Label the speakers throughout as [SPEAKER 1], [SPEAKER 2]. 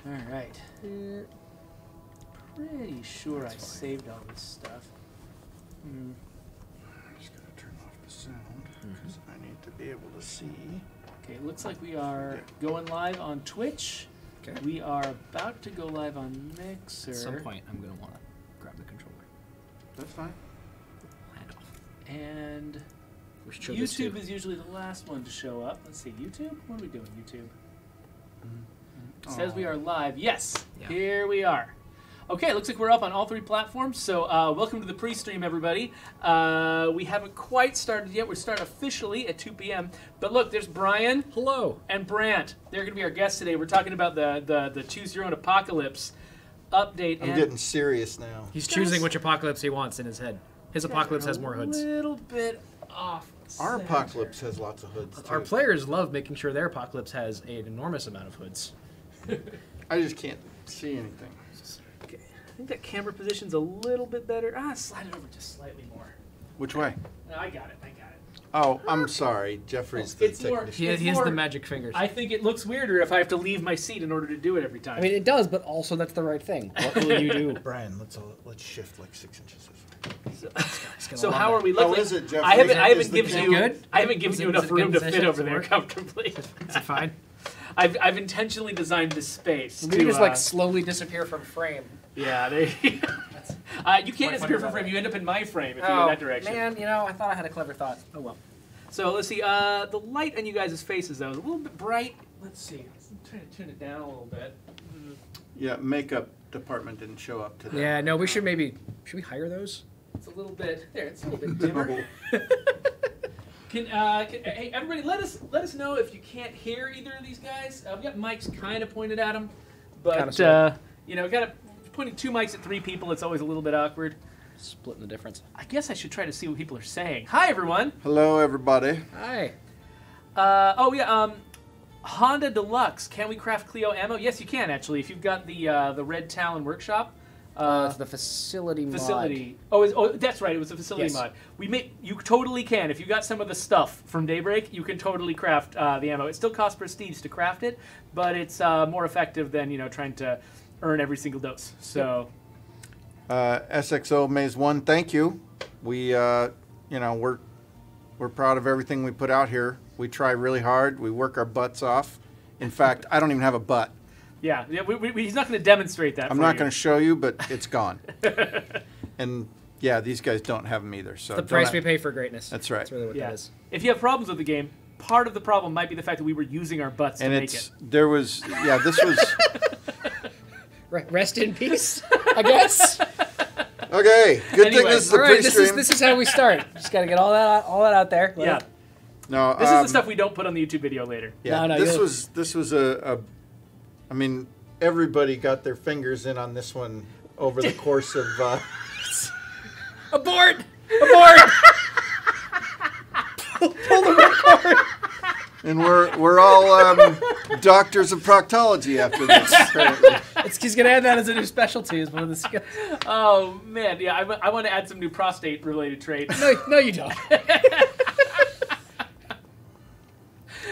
[SPEAKER 1] All right. Pretty sure I saved all this stuff.
[SPEAKER 2] I'm just going to turn off the sound because I need to be able to see.
[SPEAKER 1] Okay, looks like we are going live on Twitch.
[SPEAKER 3] Okay.
[SPEAKER 1] We are about to go live on Mixer.
[SPEAKER 3] At some point, I'm going to want to grab the controller.
[SPEAKER 2] That's fine.
[SPEAKER 3] Hand off.
[SPEAKER 1] And
[SPEAKER 3] Show this
[SPEAKER 1] YouTube
[SPEAKER 3] too.
[SPEAKER 1] is usually the last one to show up. Let's see, YouTube? What are we doing, YouTube? It says we are live. Yes, here we are. Okay, looks like we're up on all 3 platforms, so welcome to the pre-stream, everybody. We haven't quite started yet. We're starting officially at 2 p.m. But look, there's Brian.
[SPEAKER 3] Hello.
[SPEAKER 1] And Brant. They're going to be our guests today. We're talking about the Choose Your Own Apocalypse update.
[SPEAKER 2] I'm getting serious now.
[SPEAKER 3] He's choosing which apocalypse he wants in his head. His apocalypse has more hoods.
[SPEAKER 1] A little bit off.
[SPEAKER 2] Our apocalypse has lots of hoods, too.
[SPEAKER 3] Our players love making sure their apocalypse has an enormous amount of hoods.
[SPEAKER 2] I just can't see anything.
[SPEAKER 1] Okay. I think that camera position's a little bit better. Slide it over just slightly more.
[SPEAKER 2] Which way?
[SPEAKER 1] No, I got it.
[SPEAKER 2] Oh, I'm sorry. Jeffrey's the
[SPEAKER 1] It's more-
[SPEAKER 2] technician.
[SPEAKER 3] He has the magic fingers.
[SPEAKER 1] I think it looks weirder if I have to leave my seat in order to do it every time.
[SPEAKER 3] I mean, it does, but also that's the right thing. What will you do?
[SPEAKER 2] Brian, let's shift like 6 inches this way.
[SPEAKER 1] So how are we
[SPEAKER 2] How
[SPEAKER 1] looking?
[SPEAKER 2] is it, Jeffrey?
[SPEAKER 1] I haven't
[SPEAKER 2] Is the
[SPEAKER 1] given
[SPEAKER 2] camera
[SPEAKER 1] you
[SPEAKER 3] good?
[SPEAKER 1] I haven't given
[SPEAKER 3] Is
[SPEAKER 1] you
[SPEAKER 3] it-
[SPEAKER 1] enough
[SPEAKER 3] is it
[SPEAKER 1] room
[SPEAKER 3] good
[SPEAKER 1] to fit
[SPEAKER 3] position
[SPEAKER 1] over there
[SPEAKER 3] for it?
[SPEAKER 1] comfortably.
[SPEAKER 3] Is it fine?
[SPEAKER 1] I've intentionally designed this space.
[SPEAKER 3] We
[SPEAKER 1] to,
[SPEAKER 3] just like slowly disappear from frame.
[SPEAKER 1] yeah, there you go. You can't disappear from frame. You end up in my frame if you go that direction.
[SPEAKER 3] Man, you know, I thought I had a clever thought. Oh well.
[SPEAKER 1] So let's see. The light on you guys' faces though is a little bit bright. Let's see. Let's try to tune it down a little bit.
[SPEAKER 2] Yeah, makeup department didn't show up today.
[SPEAKER 3] Yeah, no, we should we hire those?
[SPEAKER 1] It's a little bit there. It's a little bit dimmer. Hey everybody, let us know if you can't hear either of these guys. We got mics kind of pointed at them, but you know, pointing 2 mics at 3 people. It's always a little bit awkward.
[SPEAKER 3] Splitting the difference.
[SPEAKER 1] I guess I should try to see what people are saying. Hi everyone.
[SPEAKER 2] Hello, everybody.
[SPEAKER 3] Hi.
[SPEAKER 1] Honda Deluxe. Can we craft Clio ammo? Yes, you can actually. If you've got the Red Talon workshop.
[SPEAKER 3] It's the facility mod.
[SPEAKER 1] That's right. It was a facility
[SPEAKER 3] Yes.
[SPEAKER 1] mod. You totally can. If you got some of the stuff from Daybreak, you can totally craft the ammo. It still costs prestige to craft it, but it's more effective than trying to earn every single dose. So,
[SPEAKER 2] SXO Maze 1, thank you. We, we're proud of everything we put out here. We try really hard. We work our butts off. In fact, I don't even have a butt.
[SPEAKER 1] yeah, he's not going to demonstrate that.
[SPEAKER 2] I'm not going to show you, but it's gone. And yeah, these guys don't have them either. So
[SPEAKER 3] The price we pay for greatness.
[SPEAKER 2] That's right.
[SPEAKER 3] That's really what that is.
[SPEAKER 1] If you have problems with the game, part of the problem might be the fact that we were using our butts
[SPEAKER 2] And
[SPEAKER 1] to make it.
[SPEAKER 2] this was.
[SPEAKER 3] Rest in peace, I guess.
[SPEAKER 2] Okay, good thing
[SPEAKER 1] Anyway,
[SPEAKER 2] this is a
[SPEAKER 3] All right,
[SPEAKER 2] pre-stream.
[SPEAKER 3] this is how we start. Just got to get all that out there.
[SPEAKER 1] Yeah,
[SPEAKER 2] No,
[SPEAKER 1] this is the stuff we don't put on the YouTube video later.
[SPEAKER 2] Yeah,
[SPEAKER 3] No,
[SPEAKER 2] this was I mean, everybody got their fingers in on this one over the course of.
[SPEAKER 3] Abort! Abort! Pull the record.
[SPEAKER 2] And we're all doctors of proctology after this. Apparently.
[SPEAKER 3] He's gonna add that as a new specialty as one of the skills.
[SPEAKER 1] Oh man, yeah, I want to add some new prostate-related traits.
[SPEAKER 3] No, you don't.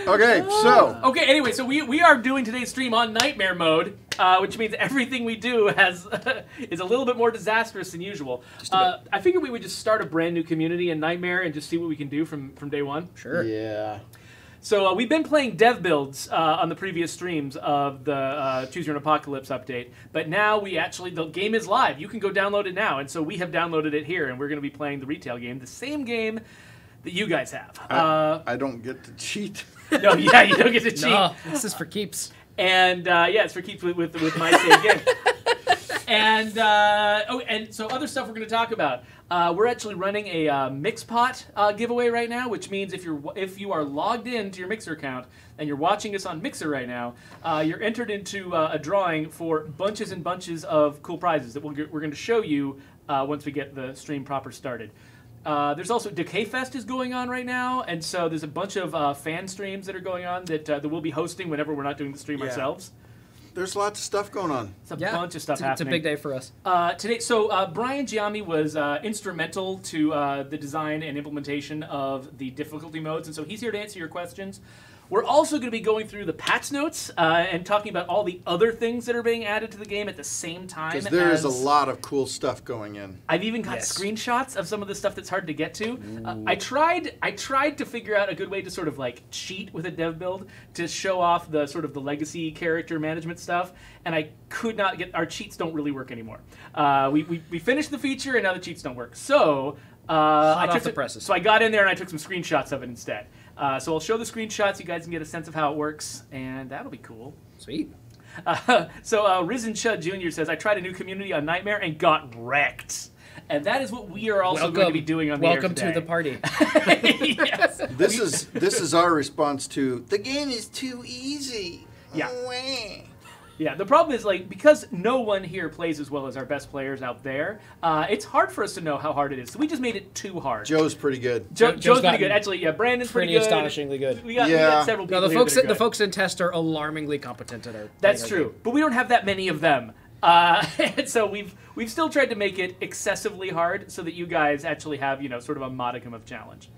[SPEAKER 2] Okay, so
[SPEAKER 1] Okay, anyway, so we are doing today's stream on Nightmare mode, which means everything we do is a little bit more disastrous than usual. I figured we would just start a brand new community in Nightmare and just see what we can do from day one.
[SPEAKER 3] Sure.
[SPEAKER 2] yeah,
[SPEAKER 1] So we've been playing dev builds on the previous streams of the Choose Your Own Apocalypse update, but now the game is live. You can go download it now, and so we have downloaded it here, and we're going to be playing the retail game, the same game that you guys have.
[SPEAKER 2] I don't get to cheat.
[SPEAKER 1] No, yeah, you don't get to cheat.
[SPEAKER 3] No, this is for keeps.
[SPEAKER 1] And yeah, it's for keeps with my save game. And so other stuff we're going to talk about. We're actually running a Mixpot giveaway right now, which means if you are logged into your Mixer account and you're watching us on Mixer right now, you're entered into a drawing for bunches and bunches of cool prizes that we're going to show you once we get the stream proper started. There's also Decay Fest is going on right now, and so there's a bunch of fan streams that are going on that we'll be hosting whenever we're not doing the stream ourselves.
[SPEAKER 2] There's lots of stuff going on.
[SPEAKER 1] It's a bunch of stuff happening.
[SPEAKER 3] It's a big day for us.
[SPEAKER 1] Today, so Brian Giaime was instrumental to the design and implementation of the difficulty modes, and so he's here to answer your questions. We're also going to be going through the patch notes and talking about all the other things that are being added to the game at the same time.
[SPEAKER 2] Because there is a lot of cool stuff going in.
[SPEAKER 1] I've even got screenshots of some of the stuff that's hard to get to. I tried to figure out a good way to sort of like cheat with a dev build to show off the sort of the legacy character management stuff, and I could not get. Our cheats don't really work anymore. We finished the feature, and now the cheats don't work. So
[SPEAKER 3] Hot off the presses.
[SPEAKER 1] So I got in there and I took some screenshots of it instead. So I'll show the screenshots. You guys can get a sense of how it works, and that'll be cool.
[SPEAKER 3] Sweet.
[SPEAKER 1] Risen Chud Jr. says, I tried a new community on Nightmare and got wrecked. And that is what we are also going to be doing on the air
[SPEAKER 3] Welcome
[SPEAKER 1] today.
[SPEAKER 3] to the party.
[SPEAKER 1] Yes.
[SPEAKER 2] This is our response to, the game is too easy.
[SPEAKER 1] Yeah.
[SPEAKER 2] Wah.
[SPEAKER 1] Yeah, the problem is, like, because no one here plays as well as our best players out there, it's hard for us to know how hard it is. So we just made it too hard.
[SPEAKER 2] Joe's pretty good.
[SPEAKER 1] Joe's pretty good. Actually, yeah, Brandon's pretty good.
[SPEAKER 3] Astonishingly good.
[SPEAKER 1] We got several people
[SPEAKER 3] No,
[SPEAKER 1] here
[SPEAKER 3] the folks in test are alarmingly competent at our.
[SPEAKER 1] That's true, but we don't have that many of them. And so we've still tried to make it excessively hard so that you guys actually have, sort of a modicum of challenge.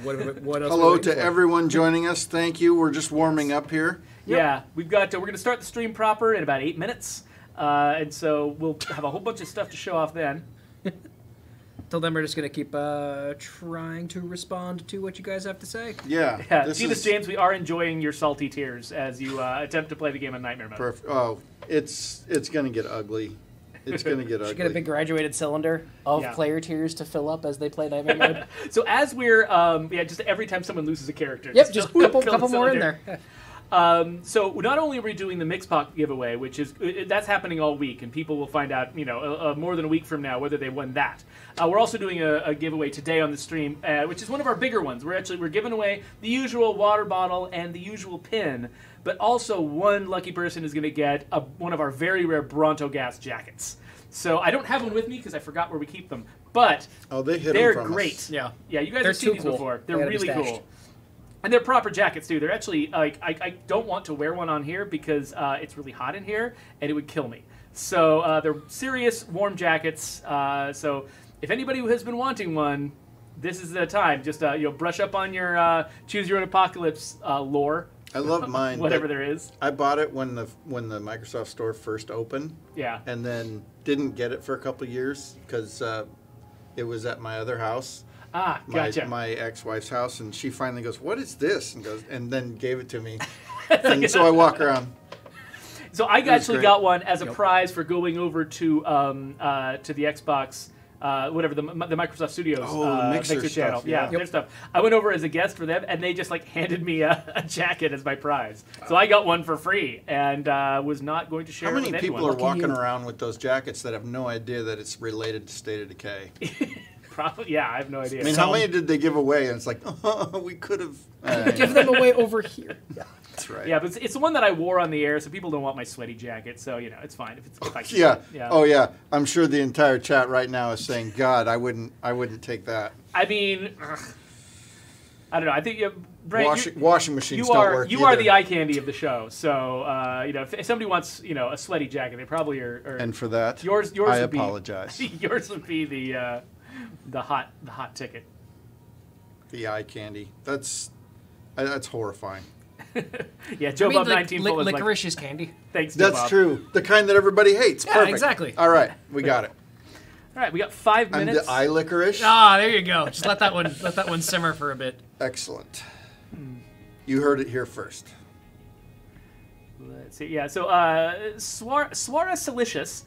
[SPEAKER 3] What else?
[SPEAKER 2] Hello to everyone joining us. Thank you. We're just warming up here.
[SPEAKER 1] Yeah, we're going to start the stream proper in about 8 minutes, and so we'll have a whole bunch of stuff to show off then.
[SPEAKER 3] Till then, we're just going to keep trying to respond to what you guys have to say.
[SPEAKER 2] Yeah.
[SPEAKER 1] See this, James, we are enjoying your salty tears as you attempt to play the game on Nightmare mode.
[SPEAKER 2] Oh, it's going to get ugly. It's going to get ugly.
[SPEAKER 4] Should get a big graduated cylinder of player tears to fill up as they play Nightmare mode.
[SPEAKER 1] So as we're, just every time someone loses a character.
[SPEAKER 4] Yep, just a couple more in there.
[SPEAKER 1] So not only are we doing the Mixpot giveaway, which is that's happening all week, and people will find out, more than a week from now whether they won that. We're also doing a giveaway today on the stream, which is one of our bigger ones. We're giving away the usual water bottle and the usual pin, but also one lucky person is going to get one of our very rare Bronto Gas jackets. So I don't have one with me because I forgot where we keep them, but they're great.
[SPEAKER 3] Us. Yeah,
[SPEAKER 1] you guys have seen these before. They're really cool. And they're proper jackets, too. They're actually, I don't want to wear one on here because it's really hot in here, and it would kill me. So they're serious, warm jackets. So if anybody who has been wanting one, this is the time. Just, brush up on your Choose Your Own Apocalypse lore.
[SPEAKER 2] I love mine.
[SPEAKER 1] Whatever there is.
[SPEAKER 2] I bought it when the Microsoft Store first opened.
[SPEAKER 1] Yeah.
[SPEAKER 2] And then didn't get it for a couple of years because it was at my other house.
[SPEAKER 1] Ah, gotcha.
[SPEAKER 2] My ex-wife's house, and she finally goes, "What is this?" and then gave it to me. And so I walk around.
[SPEAKER 1] So I actually got one as a prize for going over to the Xbox, whatever the Microsoft Studios
[SPEAKER 2] Mixer
[SPEAKER 1] channel.
[SPEAKER 2] stuff,
[SPEAKER 1] Their stuff. I went over as a guest for them, and they just handed me a jacket as my prize. So I got one for free, and was not going to share.
[SPEAKER 2] How many
[SPEAKER 1] it with
[SPEAKER 2] people
[SPEAKER 1] anyone.
[SPEAKER 2] are walking around with those jackets that have no idea that it's related to State of Decay?
[SPEAKER 1] Probably, I have no idea.
[SPEAKER 2] I mean, how many did they give away? And it's like, we could have.
[SPEAKER 4] Give them away over here. Yeah.
[SPEAKER 2] That's right.
[SPEAKER 1] Yeah, but it's the one that I wore on the air, so people don't want my sweaty jacket. So it's fine if I keep
[SPEAKER 2] yeah.
[SPEAKER 1] it.
[SPEAKER 2] Oh yeah. I'm sure the entire chat right now is saying, "God, I wouldn't take that."
[SPEAKER 1] I mean, I don't know. I think
[SPEAKER 2] washing machines
[SPEAKER 1] don't
[SPEAKER 2] work.
[SPEAKER 1] You are the eye candy of the show. So if somebody wants a sweaty jacket, they probably are.
[SPEAKER 2] And for that,
[SPEAKER 1] yours
[SPEAKER 2] I
[SPEAKER 1] would
[SPEAKER 2] apologize.
[SPEAKER 1] Yours would be the hot ticket.
[SPEAKER 2] The eye candy. That's horrifying.
[SPEAKER 1] Yeah, Joe Bob 19 full is
[SPEAKER 4] licorice is candy.
[SPEAKER 1] Thanks, Joe
[SPEAKER 2] That's
[SPEAKER 1] Bob.
[SPEAKER 2] true. The kind that everybody hates.
[SPEAKER 4] Yeah,
[SPEAKER 2] Perfect.
[SPEAKER 4] exactly.
[SPEAKER 2] All right, we got it.
[SPEAKER 1] All right, we got 5
[SPEAKER 2] I'm
[SPEAKER 1] minutes.
[SPEAKER 2] the eye licorice.
[SPEAKER 4] Ah, there you go. Just let that one simmer for a bit.
[SPEAKER 2] Excellent. You heard it here first.
[SPEAKER 1] Let's see. Yeah, so Swara Silicious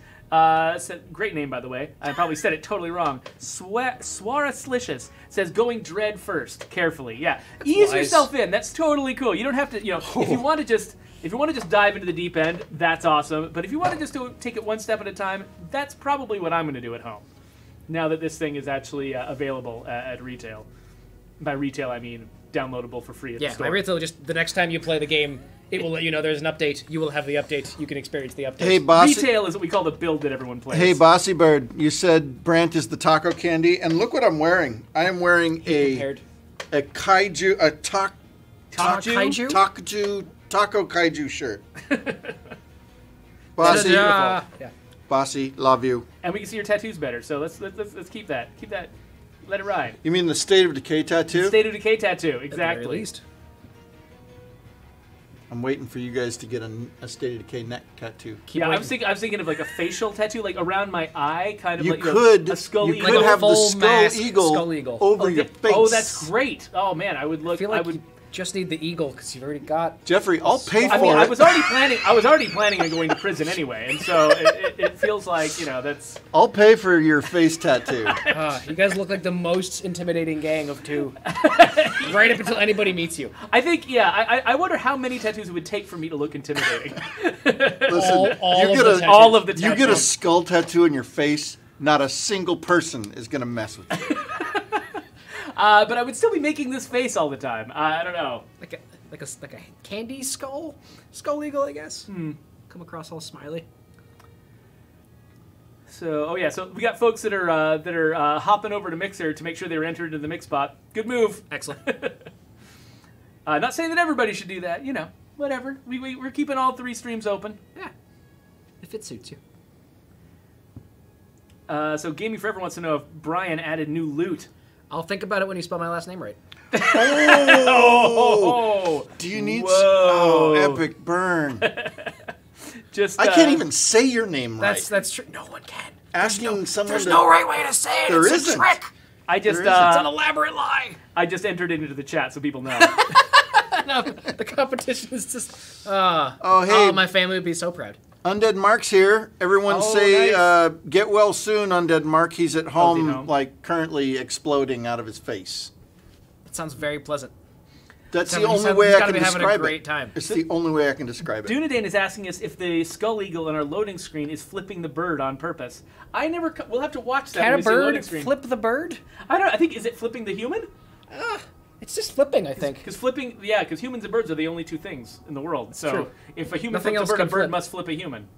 [SPEAKER 1] said, great name, by the way. I probably said it totally wrong. Swara Silicious says, going dread first, carefully. Yeah, ease yourself in. That's totally cool. You don't have to, if you want to just dive into the deep end, that's awesome. But if you want to just take it one step at a time, that's probably what I'm going to do at home. Now that this thing is actually available at retail. By retail, I mean downloadable for free at the store.
[SPEAKER 3] Yeah, by retail, just the next time you play the game, it will let you know there's an update. You will have the update. You can experience the update.
[SPEAKER 2] Hey, Bossy.
[SPEAKER 1] Retail is what we call the build that everyone plays.
[SPEAKER 2] Hey, Bossy Bird. You said Brant is the taco candy, and look what I'm wearing. I am wearing a kaiju, taco kaiju shirt. Bossy,
[SPEAKER 3] Yeah.
[SPEAKER 2] Bossy, love you.
[SPEAKER 1] And we can see your tattoos better, so let's keep that. Keep that Let it ride.
[SPEAKER 2] You mean the State of Decay tattoo?
[SPEAKER 1] State of Decay tattoo,
[SPEAKER 3] At the
[SPEAKER 1] exactly.
[SPEAKER 3] very least.
[SPEAKER 2] I'm waiting for you guys to get a State of Decay neck tattoo.
[SPEAKER 1] Yeah, I was thinking of like a facial tattoo, like around my eye, kind of
[SPEAKER 2] You
[SPEAKER 1] like
[SPEAKER 2] could,
[SPEAKER 1] a skull
[SPEAKER 2] you
[SPEAKER 1] eagle.
[SPEAKER 2] could
[SPEAKER 3] Like a
[SPEAKER 2] have the
[SPEAKER 3] full
[SPEAKER 2] skull
[SPEAKER 3] mask
[SPEAKER 2] eagle,
[SPEAKER 3] skull eagle.
[SPEAKER 2] over your face.
[SPEAKER 1] Oh, that's great. Oh man, I would look.
[SPEAKER 3] I feel like
[SPEAKER 1] would.
[SPEAKER 3] you just need the eagle because you've already got.
[SPEAKER 2] Jeffrey, I'll pay for
[SPEAKER 1] I mean,
[SPEAKER 2] it.
[SPEAKER 1] I was already planning on going to prison anyway, and so it feels like that's.
[SPEAKER 2] I'll pay for your face tattoo.
[SPEAKER 3] You guys look like the most intimidating gang of two. Right up until anybody meets you.
[SPEAKER 1] I think, I wonder how many tattoos it would take for me to look intimidating.
[SPEAKER 2] Listen,
[SPEAKER 3] all
[SPEAKER 2] you
[SPEAKER 3] of
[SPEAKER 2] get
[SPEAKER 3] the
[SPEAKER 2] a,
[SPEAKER 3] tattoos.
[SPEAKER 1] All of the tattoos.
[SPEAKER 2] you get a skull tattoo in your face, not a single person is gonna mess with you.
[SPEAKER 1] But I would still be making this face all the time. I don't know.
[SPEAKER 3] Like a candy skull eagle, I guess. Come across all smiley.
[SPEAKER 1] So, so we got folks that are hopping over to Mixer to make sure they're entered into the mix spot. Good move.
[SPEAKER 3] Excellent.
[SPEAKER 1] Not saying that everybody should do that. Whatever. We're keeping all 3 streams open.
[SPEAKER 3] Yeah, if it suits you.
[SPEAKER 1] So Gaming Forever wants to know if Brian added new loot.
[SPEAKER 3] I'll think about it when you spell my last name right.
[SPEAKER 1] Oh!
[SPEAKER 2] Do you need?
[SPEAKER 1] Whoa.
[SPEAKER 2] Epic burn!
[SPEAKER 1] Just
[SPEAKER 2] I can't even say your name right.
[SPEAKER 3] That's true. No one can.
[SPEAKER 2] Asking someone.
[SPEAKER 3] There's
[SPEAKER 2] to,
[SPEAKER 3] no right way to say it.
[SPEAKER 2] There
[SPEAKER 3] It's
[SPEAKER 2] isn't.
[SPEAKER 3] a trick.
[SPEAKER 1] I just
[SPEAKER 2] There isn't.
[SPEAKER 3] It's an elaborate lie.
[SPEAKER 1] I just entered it into the chat so people know.
[SPEAKER 3] No, the competition is just.
[SPEAKER 2] Oh, hey.
[SPEAKER 3] My family would be so proud.
[SPEAKER 2] Undead Mark's here. Everyone
[SPEAKER 1] Oh,
[SPEAKER 2] say,
[SPEAKER 1] nice.
[SPEAKER 2] get well soon, Undead Mark. He's at home,
[SPEAKER 1] home?
[SPEAKER 2] like currently exploding out of his face.
[SPEAKER 3] That sounds very pleasant.
[SPEAKER 2] That's the
[SPEAKER 3] He's
[SPEAKER 2] only
[SPEAKER 3] having-
[SPEAKER 2] way
[SPEAKER 3] he's
[SPEAKER 2] I
[SPEAKER 3] gotta
[SPEAKER 2] can
[SPEAKER 3] be having a
[SPEAKER 2] describe
[SPEAKER 3] great
[SPEAKER 2] it.
[SPEAKER 3] time.
[SPEAKER 2] It's the only way I can describe it.
[SPEAKER 1] Dunedain is asking us if the Skull Eagle on our loading screen is flipping the bird on purpose. I never. We'll have to watch that.
[SPEAKER 3] Can
[SPEAKER 1] when
[SPEAKER 3] a
[SPEAKER 1] we see the loading
[SPEAKER 3] bird
[SPEAKER 1] screen.
[SPEAKER 3] flip the bird?
[SPEAKER 1] I don't know. I think is it flipping the human?
[SPEAKER 3] It's just flipping, I think.
[SPEAKER 1] Because because humans and birds are the only 2 things in the world. So
[SPEAKER 3] True.
[SPEAKER 1] if a human
[SPEAKER 3] Nothing
[SPEAKER 1] flips
[SPEAKER 3] else
[SPEAKER 1] a bird,
[SPEAKER 3] can
[SPEAKER 1] a bird
[SPEAKER 3] flip.
[SPEAKER 1] must flip a human.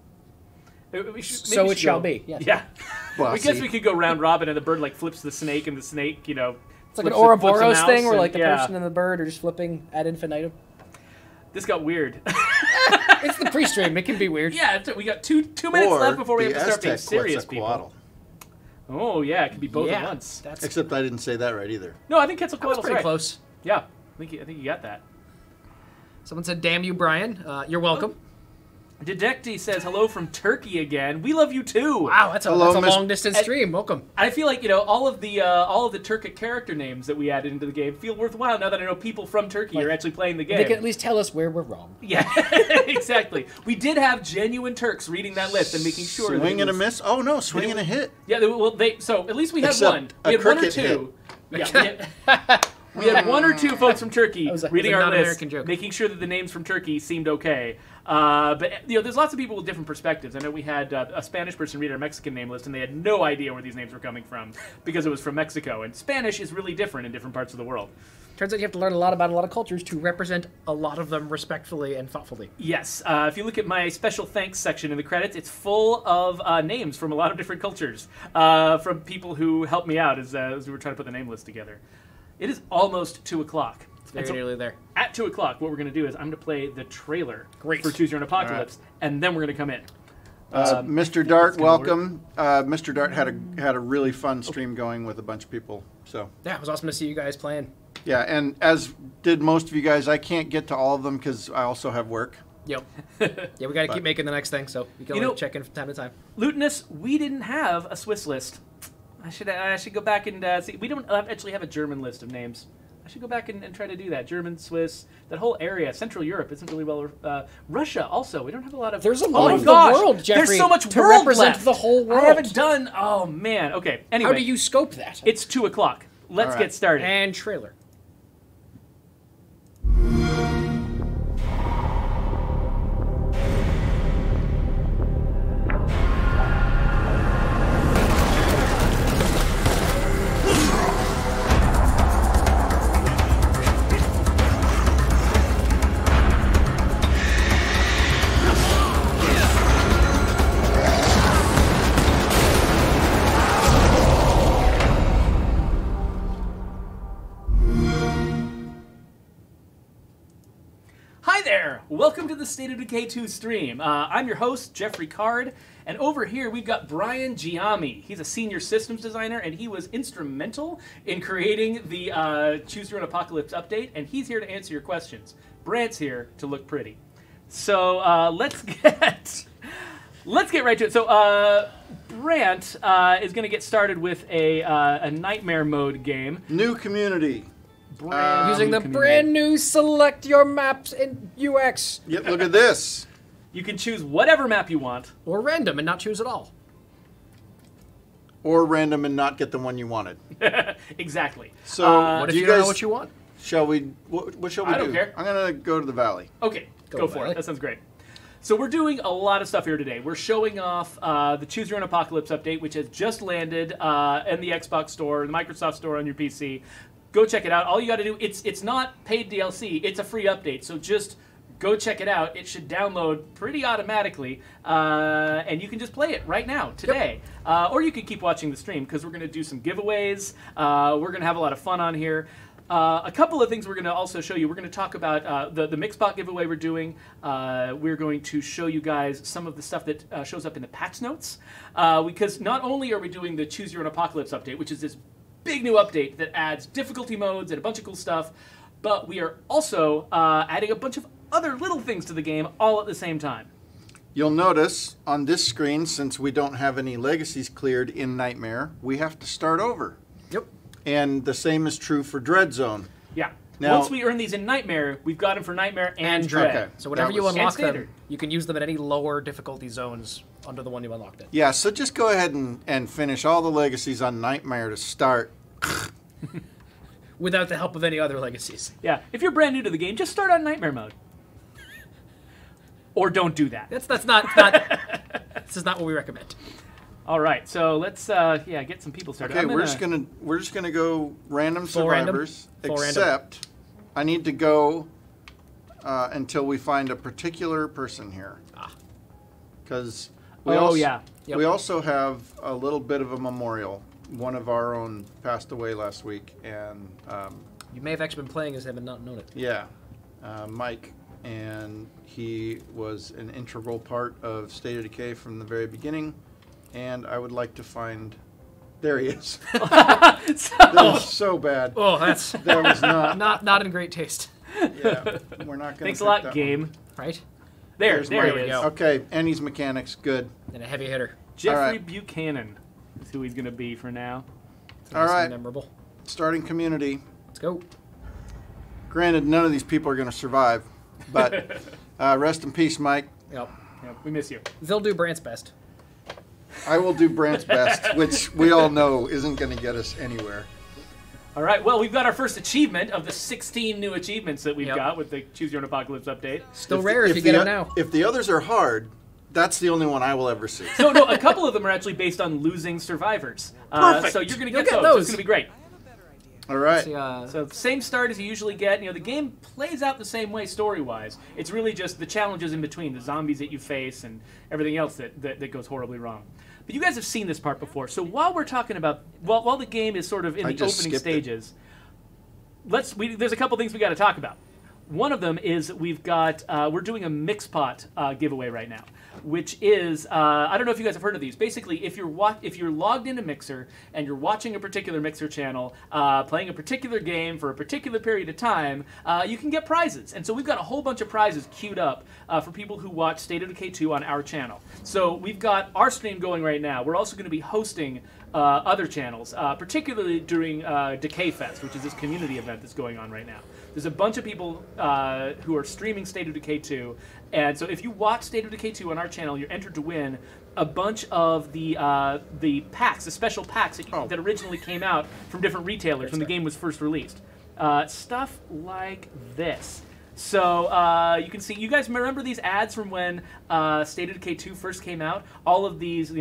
[SPEAKER 1] We should- maybe
[SPEAKER 3] So
[SPEAKER 1] we
[SPEAKER 3] it
[SPEAKER 1] should
[SPEAKER 3] shall
[SPEAKER 1] go-
[SPEAKER 3] be, yes.
[SPEAKER 1] Yeah. I
[SPEAKER 2] Bossy.
[SPEAKER 1] guess we could go round robin and the bird like flips the snake and the snake,
[SPEAKER 3] It's like an
[SPEAKER 1] flips a
[SPEAKER 3] Ouroboros
[SPEAKER 1] mouse
[SPEAKER 3] thing where
[SPEAKER 1] and-
[SPEAKER 3] like the
[SPEAKER 1] yeah.
[SPEAKER 3] person and the bird are just flipping ad infinitum.
[SPEAKER 1] This got weird.
[SPEAKER 3] It's the pre-stream. It can be weird.
[SPEAKER 1] Yeah, we got two minutes
[SPEAKER 2] Or
[SPEAKER 1] left before we have
[SPEAKER 2] the
[SPEAKER 1] to start being
[SPEAKER 2] Aztec
[SPEAKER 1] serious,
[SPEAKER 2] Quetzalcoatl.
[SPEAKER 1] people. Oh yeah, it could be both
[SPEAKER 3] Yeah,
[SPEAKER 1] at once.
[SPEAKER 3] That's
[SPEAKER 2] Except I didn't say that right either.
[SPEAKER 1] No, I think
[SPEAKER 3] that was
[SPEAKER 1] Quetzalcoatl's
[SPEAKER 3] pretty
[SPEAKER 1] right.
[SPEAKER 3] close.
[SPEAKER 1] Yeah, I think you got that.
[SPEAKER 3] Someone said, "Damn you, Brian. You're welcome."
[SPEAKER 1] Dedecti says hello from Turkey again. We love you too.
[SPEAKER 3] Wow, that's a
[SPEAKER 2] Hello, Miss-
[SPEAKER 3] long distance stream. Welcome.
[SPEAKER 1] I feel like all of the Turkic character names that we added into the game feel worthwhile now that I know people from Turkey are actually playing the game.
[SPEAKER 3] They can at least tell us where we're wrong.
[SPEAKER 1] Yeah, exactly. We did have genuine Turks reading that list and making sure. that
[SPEAKER 2] Swing
[SPEAKER 1] it
[SPEAKER 2] and a
[SPEAKER 1] was-
[SPEAKER 2] miss? Oh, no, swing and a hit.
[SPEAKER 1] Yeah, so at least we had
[SPEAKER 2] Except
[SPEAKER 1] one.
[SPEAKER 2] a
[SPEAKER 1] We had one or
[SPEAKER 2] cricket
[SPEAKER 1] two. Yeah, we had 1 or 2 folks from Turkey
[SPEAKER 3] was a
[SPEAKER 1] reading our list,
[SPEAKER 3] non-American joke.
[SPEAKER 1] making sure that the names from Turkey seemed okay. But there's lots of people with different perspectives. I know we had a Spanish person read our Mexican name list, and they had no idea where these names were coming from because it was from Mexico. And Spanish is really different in different parts of the world.
[SPEAKER 3] Turns out you have to learn a lot about a lot of cultures to represent a lot of them respectfully and thoughtfully.
[SPEAKER 1] Yes, if you look at my special thanks section in the credits, it's full of names from a lot of different cultures, from people who helped me out as we were trying to put the name list together. It is almost 2 o'clock.
[SPEAKER 3] It's very nearly there.
[SPEAKER 1] At 2 o'clock, what we're going to do is I'm going to play the trailer
[SPEAKER 3] Great.
[SPEAKER 1] for Choose Your Own Apocalypse, and then we're going to come in.
[SPEAKER 2] Mr. Dart,
[SPEAKER 1] gonna
[SPEAKER 2] welcome. Mr. Dart had a really fun stream going with a bunch of people. So
[SPEAKER 3] Yeah, it was awesome to see you guys playing.
[SPEAKER 2] yeah, and as did most of you guys, I can't get to all of them because I also have work.
[SPEAKER 3] Yep. Yeah, we got to keep making the next thing, so you can only check in from time to time.
[SPEAKER 1] Lutinous, we didn't have a Swiss list. I should go back and see. We don't actually have a German list of names. I should go back and try to do that. German, Swiss, that whole area. Central Europe isn't really well. Russia also. We don't have a lot of.
[SPEAKER 3] There's a
[SPEAKER 1] oh
[SPEAKER 3] lot
[SPEAKER 1] my
[SPEAKER 3] of the
[SPEAKER 1] gosh,
[SPEAKER 3] world, Jeffrey,
[SPEAKER 1] There's so much
[SPEAKER 3] to
[SPEAKER 1] world
[SPEAKER 3] represent
[SPEAKER 1] left.
[SPEAKER 3] the whole world.
[SPEAKER 1] I haven't done. Oh man. Okay. Anyway,
[SPEAKER 3] How do you scope that?
[SPEAKER 1] It's 2 o'clock. Let's
[SPEAKER 2] All right.
[SPEAKER 1] get started.
[SPEAKER 3] And trailer.
[SPEAKER 1] the State of Decay 2 stream. I'm your host, Jeffrey Card, and over here we've got Brian Giaime. He's a senior systems designer, and he was instrumental in creating the Choose Your Own Apocalypse update, and he's here to answer your questions. Brant's here to look pretty. So let's get right to it. So Brant is going to get started with a nightmare mode game.
[SPEAKER 2] New community.
[SPEAKER 3] Using the brand new select your maps in UX.
[SPEAKER 2] Yep, look at this.
[SPEAKER 1] You can choose whatever map you want.
[SPEAKER 3] Or random and not choose at all.
[SPEAKER 2] Or random and not get the one you wanted.
[SPEAKER 1] Exactly.
[SPEAKER 2] So,
[SPEAKER 3] What if
[SPEAKER 2] do
[SPEAKER 3] you
[SPEAKER 2] you
[SPEAKER 3] don't know
[SPEAKER 2] guys,
[SPEAKER 3] what you want?
[SPEAKER 2] shall we, what shall we do?
[SPEAKER 1] I don't care.
[SPEAKER 2] I'm going to go to the valley.
[SPEAKER 1] Okay, go for
[SPEAKER 3] Valley.
[SPEAKER 1] it. That sounds great. So we're doing a lot of stuff here today. We're showing off the Choose Your Own Apocalypse update, which has just landed in the Xbox Store, the Microsoft Store on your PC. Go check it out. All you got to do, it's not paid DLC. It's a free update. So just go check it out. It should download pretty automatically, and you can just play it right now, today. Or you could keep watching the stream, because we're going to do some giveaways. We're going to have a lot of fun on here. A couple of things we're going to also show you. We're going to talk about the Mixbot giveaway we're doing. We're going to show you guys some of the stuff that shows up in the patch notes. Because not only are we doing the Choose Your Own Apocalypse update, which is this big new update that adds difficulty modes and a bunch of cool stuff, but we are also adding a bunch of other little things to the game all at the same time.
[SPEAKER 2] You'll notice on this screen, since we don't have any legacies cleared in Nightmare, we have to start over.
[SPEAKER 3] Yep.
[SPEAKER 2] And the same is true for Dread Zone.
[SPEAKER 1] Yeah.
[SPEAKER 2] Now-
[SPEAKER 1] Once we earn these in Nightmare, we've got them for Nightmare and Dread.
[SPEAKER 2] Okay.
[SPEAKER 3] So whenever
[SPEAKER 2] That
[SPEAKER 3] you
[SPEAKER 2] was-
[SPEAKER 3] unlock
[SPEAKER 1] And standard.
[SPEAKER 3] them, you can use them at any lower difficulty zones under the one you unlocked it.
[SPEAKER 2] Yeah, so just go ahead and finish all the legacies on Nightmare to start.
[SPEAKER 3] Without the help of any other legacies.
[SPEAKER 1] Yeah. If you're brand new to the game, just start on Nightmare mode. Or don't do that.
[SPEAKER 3] That's not this is not what we recommend.
[SPEAKER 1] All right, so let's get some people started.
[SPEAKER 2] Okay,
[SPEAKER 1] I'm
[SPEAKER 2] we're just gonna go random
[SPEAKER 3] Full random?
[SPEAKER 2] survivors,
[SPEAKER 3] Full random.
[SPEAKER 2] except I need to go until we find a particular person here. Because we
[SPEAKER 3] Yep.
[SPEAKER 2] we also have a little bit of a memorial. One of our own passed away last week, and
[SPEAKER 3] You may have actually been playing as him and not known it.
[SPEAKER 2] yeah, Mike, and he was an integral part of State of Decay from the very beginning. And I would like to find. There he is. That was so bad.
[SPEAKER 3] Oh, that's
[SPEAKER 2] That was not.
[SPEAKER 3] not in great taste.
[SPEAKER 2] Yeah, we're not going to.
[SPEAKER 1] Thanks a lot, game.
[SPEAKER 3] Right?
[SPEAKER 1] There
[SPEAKER 2] There's
[SPEAKER 1] he
[SPEAKER 2] Mike.
[SPEAKER 1] is.
[SPEAKER 2] Okay, and he's mechanics. Good.
[SPEAKER 3] And a heavy hitter.
[SPEAKER 1] Jeffrey
[SPEAKER 2] All right.
[SPEAKER 1] Buchanan is who he's going to be for now.
[SPEAKER 3] It's
[SPEAKER 2] All
[SPEAKER 3] nice and
[SPEAKER 2] right.
[SPEAKER 3] Memorable.
[SPEAKER 2] Starting community.
[SPEAKER 3] Let's go.
[SPEAKER 2] Granted, none of these people are going to survive, but rest in peace, Mike.
[SPEAKER 3] Yep.
[SPEAKER 1] Yeah, we miss you.
[SPEAKER 3] They'll do Brant's best.
[SPEAKER 2] I will do Brant's best, which we all know isn't going to get us anywhere.
[SPEAKER 1] All right, well, we've got our first achievement of the 16 new achievements that we've
[SPEAKER 3] Yep.
[SPEAKER 1] got with the Choose Your Own Apocalypse update.
[SPEAKER 3] Still rare if you get them now.
[SPEAKER 2] If the others are hard, that's the only one I will ever see.
[SPEAKER 1] So, no, a couple of them are actually based on losing survivors.
[SPEAKER 2] Perfect.
[SPEAKER 1] So you're going to
[SPEAKER 3] You'll
[SPEAKER 1] get
[SPEAKER 3] get
[SPEAKER 1] those. So
[SPEAKER 3] those.
[SPEAKER 1] it's going to be great.
[SPEAKER 2] All right.
[SPEAKER 3] See,
[SPEAKER 1] So same start as you usually get. You know, the game plays out the same way story-wise. It's really just the challenges in between, the zombies that you face and everything else that goes horribly wrong. But you guys have seen this part before. So while we're talking about, while the game is sort of in
[SPEAKER 2] I
[SPEAKER 1] the
[SPEAKER 2] just
[SPEAKER 1] opening
[SPEAKER 2] skipped it.
[SPEAKER 1] stages, there's a couple things we got to talk about. One of them is we're doing a Mixpot giveaway right now, which is I don't know if you guys have heard of these. Basically, if you're logged into Mixer and you're watching a particular Mixer channel, playing a particular game for a particular period of time, you can get prizes. And so we've got a whole bunch of prizes queued up for people who watch State of Decay 2 on our channel. So we've got our stream going right now. We're also going to be hosting other channels, particularly during Decay Fest, which is this community event that's going on right now. There's a bunch of people who are streaming State of Decay 2, and so if you watch State of Decay 2 on our channel, you're entered to win a bunch of the packs, the special packs that originally came out from different retailers when the game was first released. Stuff like this. So you can see, you guys remember these ads from when State of Decay 2 first came out? All of these,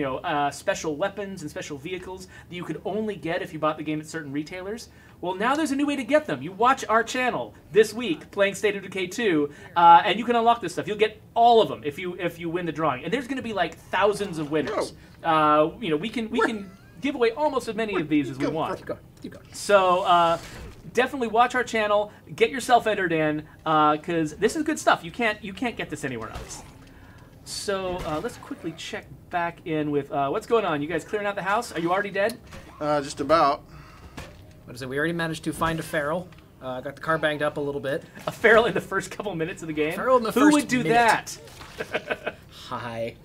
[SPEAKER 1] special weapons and special vehicles that you could only get if you bought the game at certain retailers. Well, now there's a new way to get them. You watch our channel this week playing State of Decay 2, and you can unlock this stuff. You'll get all of them if you win the drawing. And there's going to be like thousands of winners. We can give away almost as many of these as we want.
[SPEAKER 3] Keep going.
[SPEAKER 1] So definitely watch our channel, get yourself entered in, because this is good stuff. You can't get this anywhere else. So let's quickly check back in with what's going on. You guys clearing out the house? Are you already dead?
[SPEAKER 2] Just about.
[SPEAKER 3] What is it? We already managed to find a feral. Got the car banged up a little bit.
[SPEAKER 1] A feral in the first couple minutes of the game?
[SPEAKER 3] Feral in the
[SPEAKER 1] Who
[SPEAKER 3] first
[SPEAKER 1] would do
[SPEAKER 3] minute.
[SPEAKER 1] that?
[SPEAKER 3] Hi.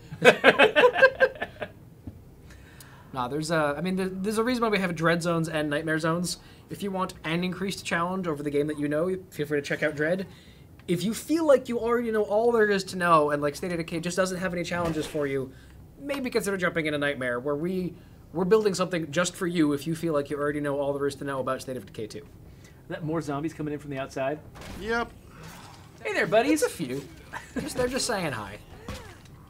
[SPEAKER 3] Nah, there's a reason why we have dread zones and nightmare zones. If you want an increased challenge over the game that you know, feel free to check out Dread. If you feel like you already know all there is to know, and like State of Decay just doesn't have any challenges for you, maybe consider jumping into Nightmare, where we're building something just for you if you feel like you already know all there is to know about State of Decay 2.
[SPEAKER 1] Is that more zombies coming in from the outside?
[SPEAKER 2] Yep.
[SPEAKER 1] Hey there, buddies.
[SPEAKER 3] It's a few. They're just saying hi.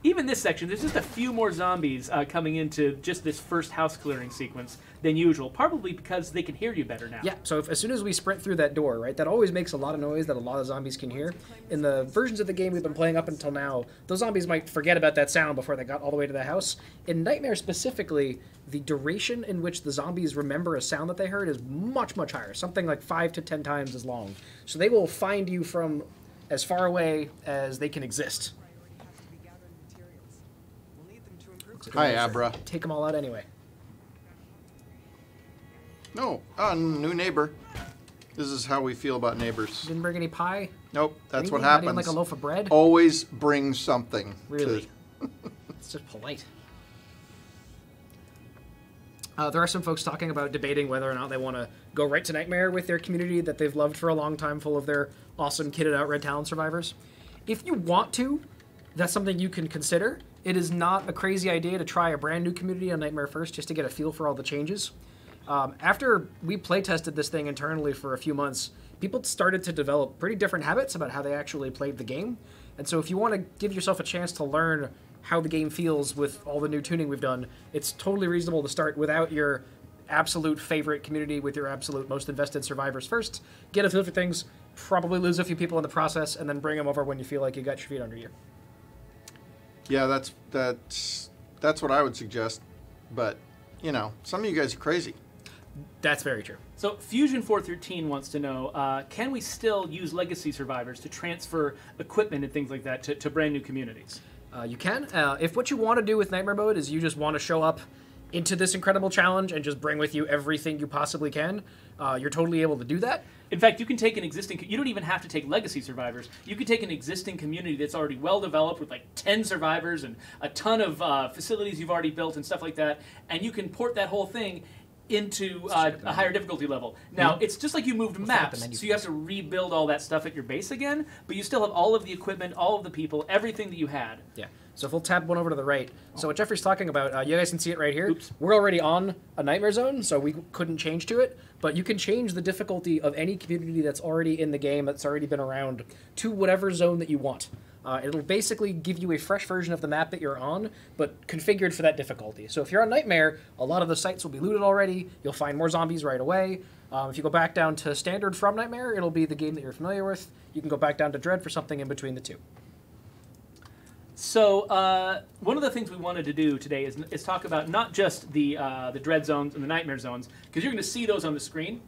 [SPEAKER 1] Even this section, there's just a few more zombies coming into just this first house clearing sequence than usual, probably because they can hear you better now.
[SPEAKER 3] Yeah, so as soon as we sprint through that door, right, that always makes a lot of noise that a lot of zombies can hear. In the versions of the game we've been playing up until now, those zombies might forget about that sound before they got all the way to the house. In Nightmare specifically, the duration in which the zombies remember a sound that they heard is much, much higher, something like 5 to 10 times as long. So they will find you from as far away as they can exist.
[SPEAKER 2] Hi, Abra.
[SPEAKER 3] Take them all out anyway.
[SPEAKER 2] No, new neighbor. This is how we feel about neighbors.
[SPEAKER 3] Didn't bring any pie?
[SPEAKER 2] Nope, that's what
[SPEAKER 3] Anything? Not even
[SPEAKER 2] happens.
[SPEAKER 3] like a loaf of bread?
[SPEAKER 2] Always bring something.
[SPEAKER 3] Really? It's just polite. There are some folks talking about debating whether or not they want to go right to Nightmare with their community that they've loved for a long time, full of their awesome kitted out Red Talon survivors. If you want to, that's something you can consider. It is not a crazy idea to try a brand new community on Nightmare first just to get a feel for all the changes. After we play tested this thing internally for a few months, people started to develop pretty different habits about how they actually played the game. And so if you want to give yourself a chance to learn how the game feels with all the new tuning we've done, it's totally reasonable to start without your absolute favorite community, with your absolute most invested survivors first. Get a feel for things, probably lose a few people in the process, and then bring them over when you feel like you got your feet under you.
[SPEAKER 2] Yeah, that's what I would suggest. But, you know, some of you guys are crazy.
[SPEAKER 3] That's very true.
[SPEAKER 1] So Fusion 413 wants to know, can we still use legacy survivors to transfer equipment and things like that to brand new communities?
[SPEAKER 3] You can. If what you want to do with Nightmare Mode is you just want to show up into this incredible challenge and just bring with you everything you possibly can, you're totally able to do that.
[SPEAKER 1] In fact, you can take an existing... You don't even have to take legacy survivors. You could take an existing community that's already well-developed with like 10 survivors and a ton of facilities you've already built and stuff like that, and you can port that whole thing into a higher difficulty level. Now, it's just like you moved maps, so you have to rebuild all that stuff at your base again, but you still have all of the equipment, all of the people, everything that you had.
[SPEAKER 3] Yeah. So if we'll tab one over to the right. So what Jeffrey's talking about, you guys can see it right here.
[SPEAKER 1] Oops.
[SPEAKER 3] We're already on a Nightmare Zone, so we couldn't change to it. But you can change the difficulty of any community that's already in the game, that's already been around, to whatever zone that you want. It'll basically give you a fresh version of the map that you're on, but configured for that difficulty. So if you're on Nightmare, a lot of the sites will be looted already. You'll find more zombies right away. If you go back down to Standard from Nightmare, it'll be the game that you're familiar with. You can go back down to Dread for something in between the two.
[SPEAKER 1] So one of the things we wanted to do today is talk about not just the Dread zones and the Nightmare zones, because you're going to see those on the screen.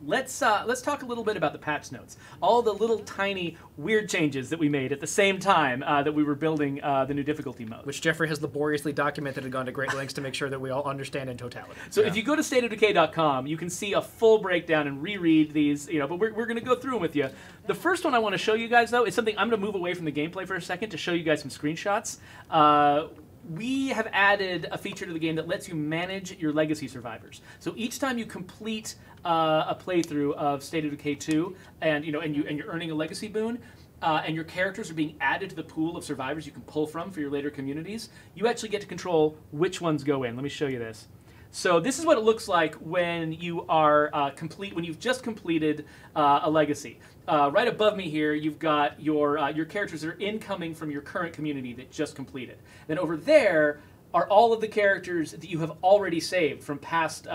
[SPEAKER 1] Let's talk a little bit about the patch notes. All the little tiny weird changes that we made at the same time that we were building the new difficulty mode.
[SPEAKER 3] Which Jeffrey has laboriously documented and gone to great lengths to make sure that we all understand in totality.
[SPEAKER 1] So if you go to stateofdecay.com, you can see a full breakdown and reread these, but we're going to go through them with you. The first one I want to show you guys, though, is something I'm going to move away from the gameplay for a second to show you guys some screenshots. We have added a feature to the game that lets you manage your legacy survivors. So each time you complete a playthrough of State of Decay 2, and you're earning a legacy boon, and your characters are being added to the pool of survivors you can pull from for your later communities, you actually get to control which ones go in. Let me show you this. So this is what it looks like when you are when you've just completed a legacy. Right above me here, you've got your characters that are incoming from your current community that just completed. Then over there, are all of the characters that you have already saved from past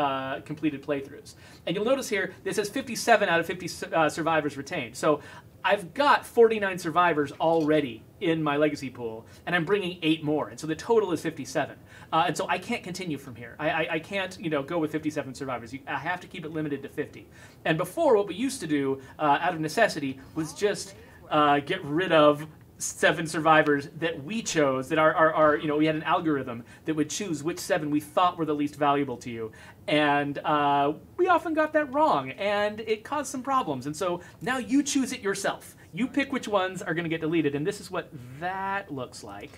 [SPEAKER 1] completed playthroughs. And you'll notice here, this says 57 out of 50 survivors retained. So I've got 49 survivors already in my legacy pool, and I'm bringing 8 more. And so the total is 57. And so I can't continue from here. I can't, go with 57 survivors. I have to keep it limited to 50. And before, what we used to do, out of necessity, was just get rid of 7 survivors that we chose, that are we had an algorithm that would choose which 7 we thought were the least valuable to you. And we often got that wrong, and it caused some problems. And so now you choose it yourself. You pick which ones are going to get deleted, and this is what that looks like.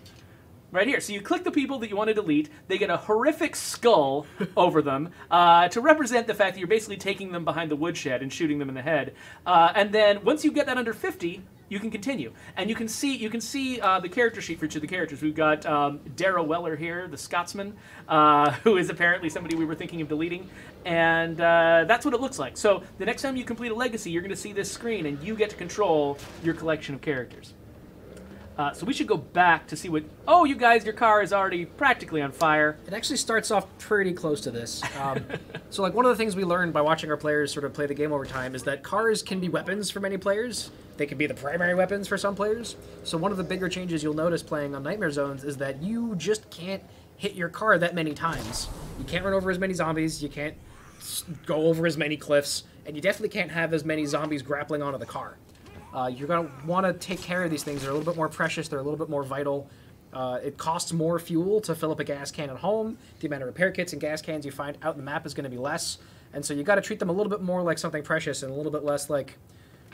[SPEAKER 1] Right here. So you click the people that you want to delete. They get a horrific skull over them to represent the fact that you're basically taking them behind the woodshed and shooting them in the head. And then once you get that under 50, you can continue. And you can see the character sheet for each of the characters. We've got Darrow Weller here, the Scotsman, who is apparently somebody we were thinking of deleting. And that's what it looks like. So the next time you complete a legacy, you're going to see this screen, and you get to control your collection of characters. So we should go back to see what... Oh, you guys, your car is already practically on fire.
[SPEAKER 3] It actually starts off pretty close to this. So like one of the things we learned by watching our players sort of play the game over time is that cars can be weapons for many players. They can be the primary weapons for some players. So one of the bigger changes you'll notice playing on Nightmare Zones is that you just can't hit your car that many times. You can't run over as many zombies, you can't go over as many cliffs, and you definitely can't have as many zombies grappling onto the car. You're going to want to take care of these things. They're a little bit more precious. They're a little bit more vital. It costs more fuel to fill up a gas can at home. The amount of repair kits and gas cans you find out in the map is going to be less. And so you got to treat them a little bit more like something precious and a little bit less like